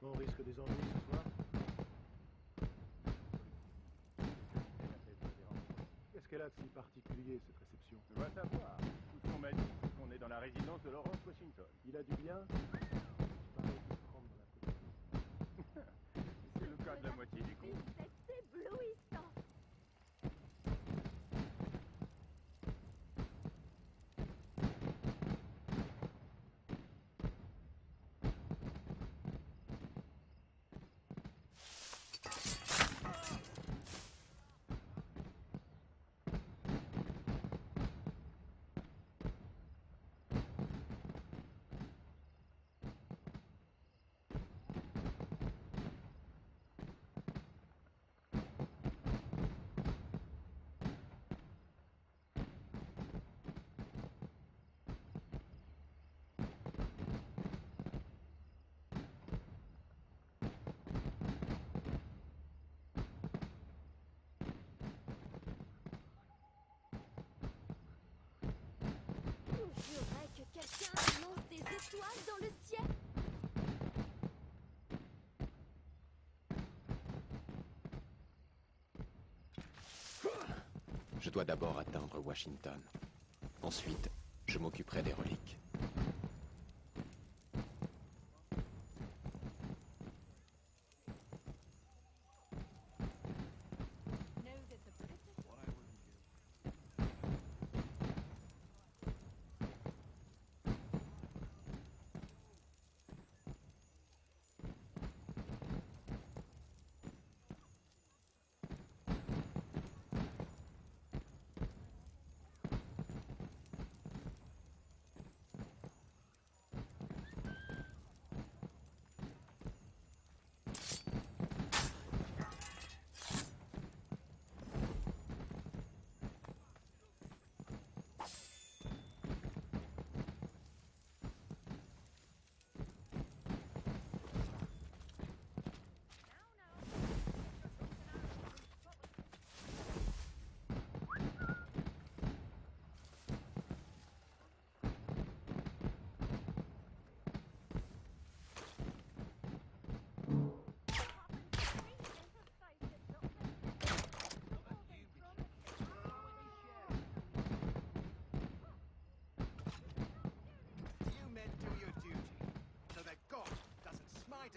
On risque des ennuis ce soir. Qu'est-ce qu'elle a de si particulier, cette réception? Je dois savoir. Tout ce qu'on m'a dit, c'est qu'on est dans la résidence de Lawrence Washington. Il a du bien? Il paraît qu'il tremble dans la politique. C'est le cas de la moitié des cons. C'est éblouissant. On dirait que quelqu'un lance des étoiles dans le ciel. Je dois d'abord atteindre Washington. Ensuite, je m'occuperai des reliques.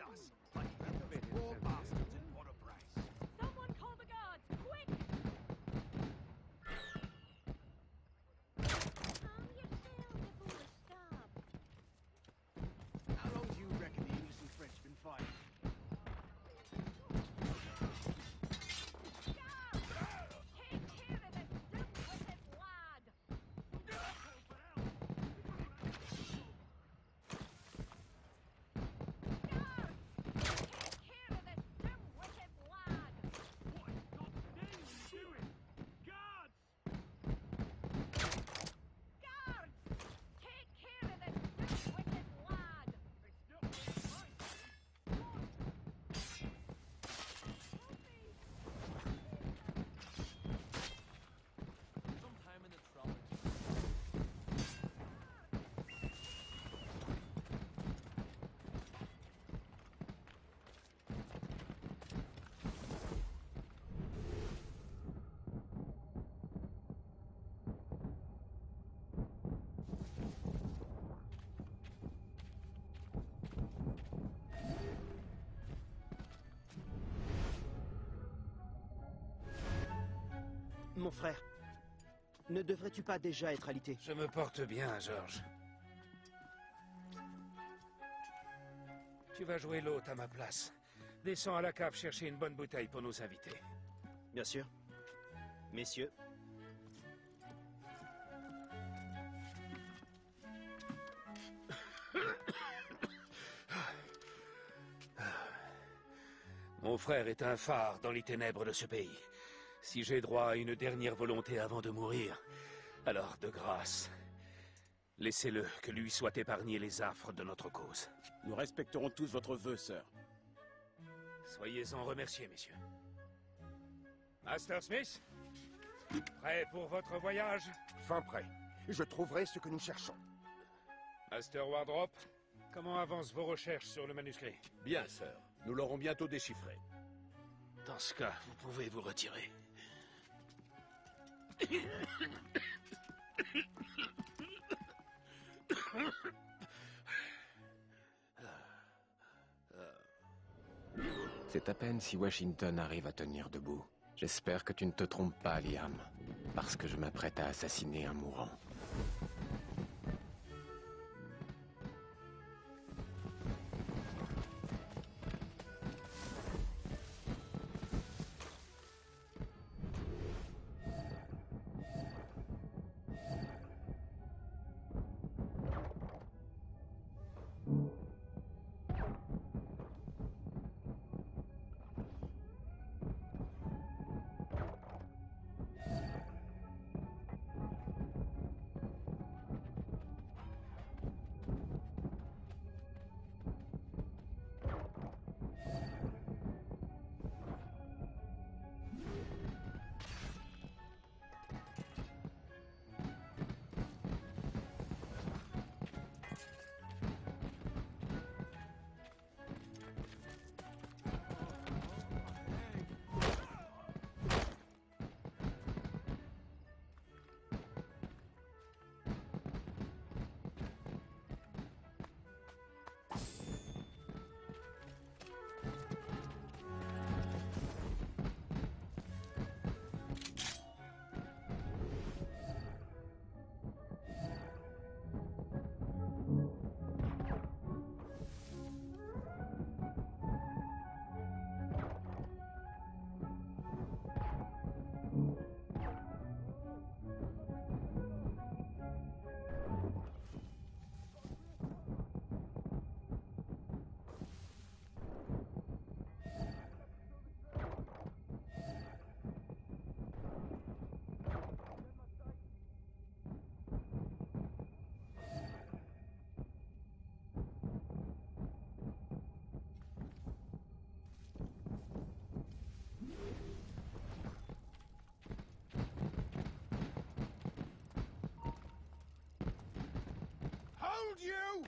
chaos. Like renovated poor bastards in Port-au-Prince. Someone call the guards, quick! Calm yourself, you foolish stop. How long do you reckon the English and French been fighting? Sometime in the tropics. Mon frère, ne devrais-tu pas déjà être alité? Je me porte bien, George. Tu vas jouer l'hôte à ma place. Descends à la cave chercher une bonne bouteille pour nos invités. Bien sûr. Messieurs. Mon frère est un phare dans les ténèbres de ce pays. Si j'ai droit à une dernière volonté avant de mourir, alors de grâce, laissez-le que lui soient épargnés les affres de notre cause. Nous respecterons tous votre vœu, sœur. Soyez-en remerciés, messieurs. Master Smith, prêt pour votre voyage? Fin prêt. Je trouverai ce que nous cherchons. Master Wardrop, comment avancent vos recherches sur le manuscrit? Bien, sœur. Nous l'aurons bientôt déchiffré. Dans ce cas, vous pouvez vous retirer. C'est à peine si Washington arrive à tenir debout. J'espère que tu ne te trompes pas, Liam, parce que je m'apprête à assassiner un mourant. Hold you!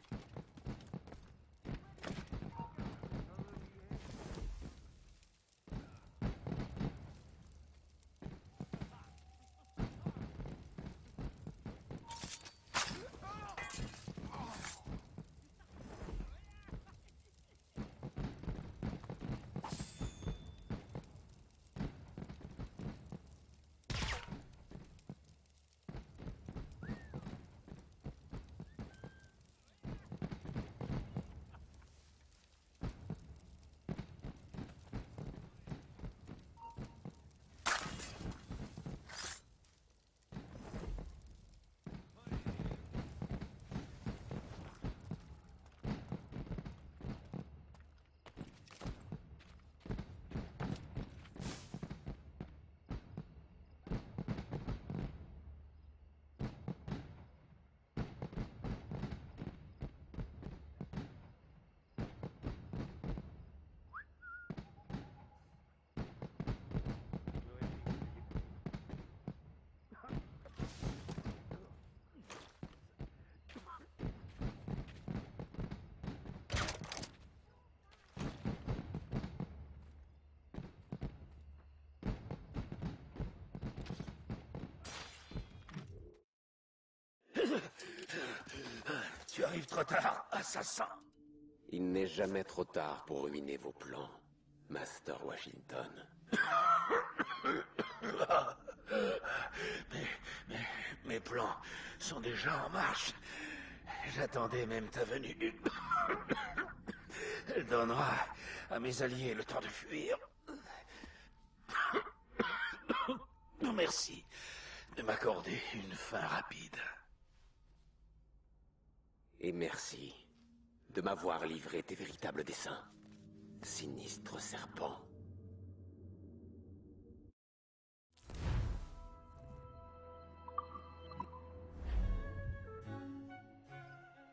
Tu arrives trop tard, assassin. Il n'est jamais trop tard pour ruiner vos plans, Master Washington. Mes plans sont déjà en marche. J'attendais même ta venue. Elle donnera à mes alliés le temps de fuir. Merci de m'accorder une fin rapide. Et merci de m'avoir livré tes véritables desseins, sinistre serpent.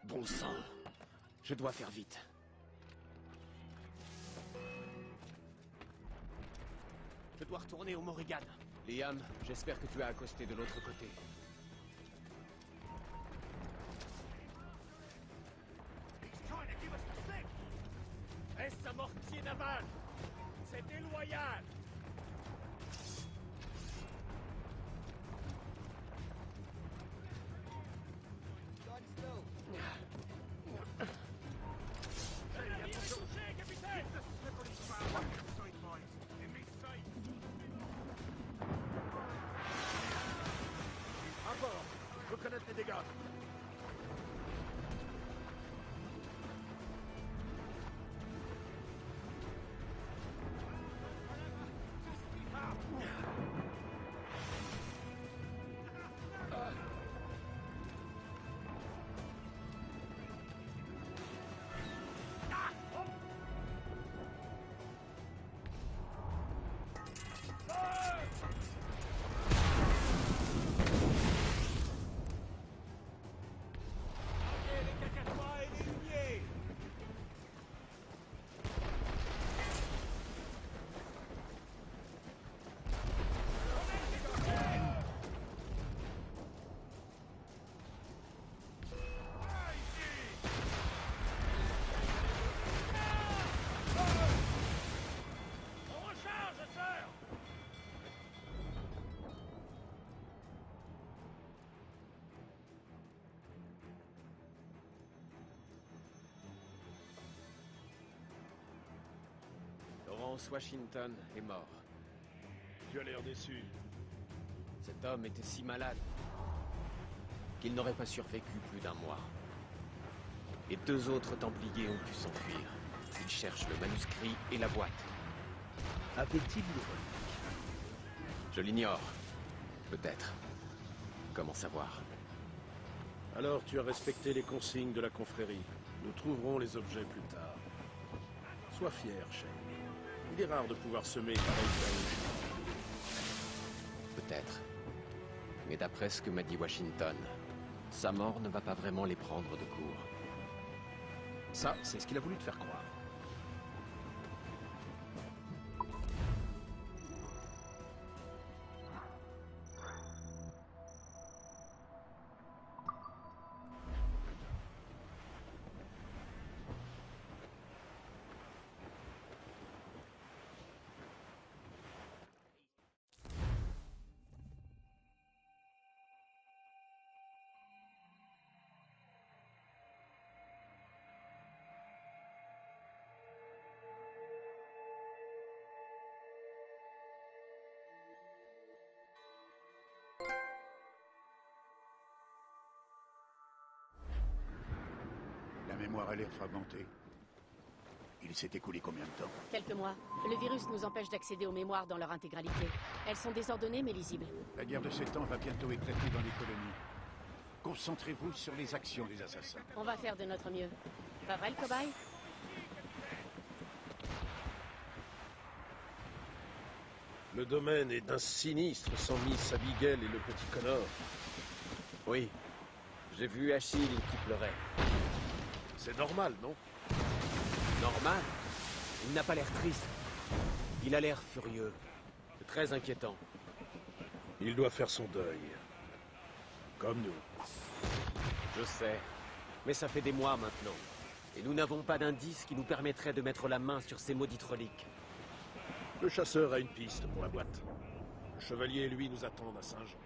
Bon sang, je dois faire vite. Je dois retourner au Morrigan. Liam, j'espère que tu as accosté de l'autre côté. Est-ce un mortier naval? C'est déloyal! À bord! Je veux connaître les dégâts! Lawrence Washington est mort. Tu as l'air déçu. Cet homme était si malade qu'il n'aurait pas survécu plus d'1 mois. Les 2 autres Templiers ont pu s'enfuir. Ils cherchent le manuscrit et la boîte. Avait-il une relique? Je l'ignore. Peut-être. Comment savoir? Alors tu as respecté les consignes de la confrérie. Nous trouverons les objets plus tard. Sois fier, Shane. Il est rare de pouvoir semer pareil chaos. Peut-être. Mais d'après ce que m'a dit Washington, sa mort ne va pas vraiment les prendre de court. Ça, c'est ce qu'il a voulu te faire croire. La mémoire a l'air fragmentée. Il s'est écoulé combien de temps? Quelques mois. Le virus nous empêche d'accéder aux mémoires dans leur intégralité. Elles sont désordonnées mais lisibles. La guerre de 7 ans va bientôt éclater dans les colonies. Concentrez-vous sur les actions des assassins. On va faire de notre mieux. Pas vrai, le cobaye? Le domaine est d'un sinistre sans Miss Abigail et le petit Connor. Oui. J'ai vu Achille qui pleurait. C'est normal, non? Normal? Il n'a pas l'air triste. Il a l'air furieux. C'est très inquiétant. Il doit faire son deuil. Comme nous. Je sais. Mais ça fait des mois maintenant. Et nous n'avons pas d'indice qui nous permettrait de mettre la main sur ces maudites reliques. Le chasseur a une piste pour la boîte. Le chevalier et lui nous attendent à Saint-Jean.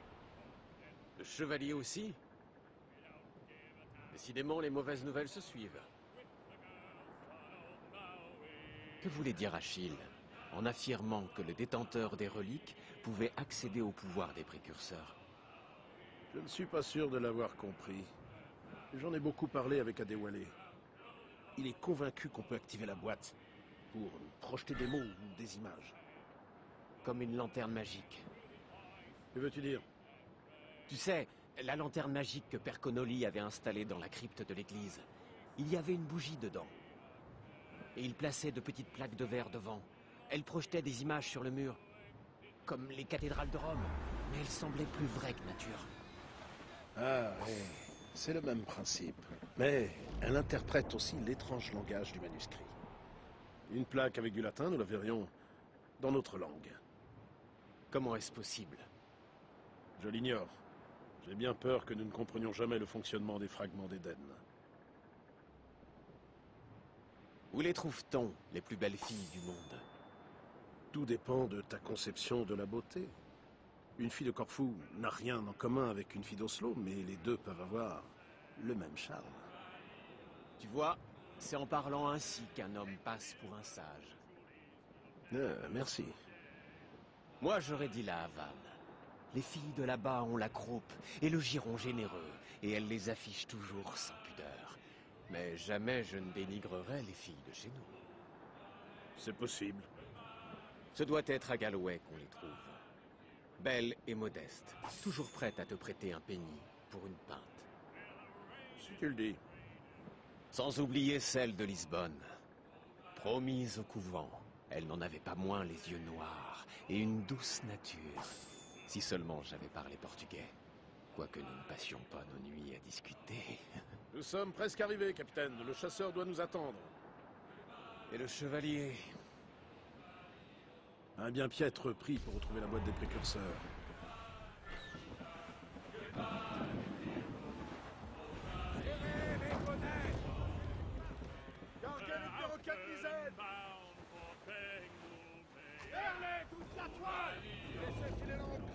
Le chevalier aussi? Décidément, les mauvaises nouvelles se suivent. Que voulait dire Achille en affirmant que le détenteur des reliques pouvait accéder au pouvoir des précurseurs? Je ne suis pas sûr de l'avoir compris. J'en ai beaucoup parlé avec Adéwalé. Il est convaincu qu'on peut activer la boîte pour projeter des mots ou des images. Comme une lanterne magique. Que veux-tu dire? Tu sais, la lanterne magique que Père Connolly avait installée dans la crypte de l'église, il y avait une bougie dedans. Et il plaçait de petites plaques de verre devant. Elles projetaient des images sur le mur, comme les cathédrales de Rome, mais elles semblaient plus vraies que nature. Ah oui, c'est le même principe. Mais elle interprète aussi l'étrange langage du manuscrit. Une plaque avec du latin, nous la verrions dans notre langue. Comment est-ce possible? Je l'ignore. J'ai bien peur que nous ne comprenions jamais le fonctionnement des fragments d'Éden. Où les trouve-t-on, les plus belles filles du monde? Tout dépend de ta conception de la beauté. Une fille de Corfou n'a rien en commun avec une fille d'Oslo, mais les deux peuvent avoir le même charme. Tu vois, c'est en parlant ainsi qu'un homme passe pour un sage. Merci. Moi, j'aurais dit la Havane. Les filles de là-bas ont la croupe et le giron généreux, et elles les affichent toujours sans pudeur. Mais jamais je ne dénigrerai les filles de chez nous. C'est possible. Ce doit être à Galloway qu'on les trouve. Belles et modestes, toujours prêtes à te prêter un penny pour une pinte. Si tu le dis. Sans oublier celle de Lisbonne. Promise au couvent, elle n'en avait pas moins les yeux noirs et une douce nature. Si seulement j'avais parlé portugais. Quoique nous ne passions pas nos nuits à discuter. Nous sommes presque arrivés, capitaine. Le chasseur doit nous attendre. Et le chevalier? Un bien piètre prix pour retrouver la boîte des précurseurs. Gardez les numéros 4 dizaines! Perlez toute la toile! Laissez filer l'encre!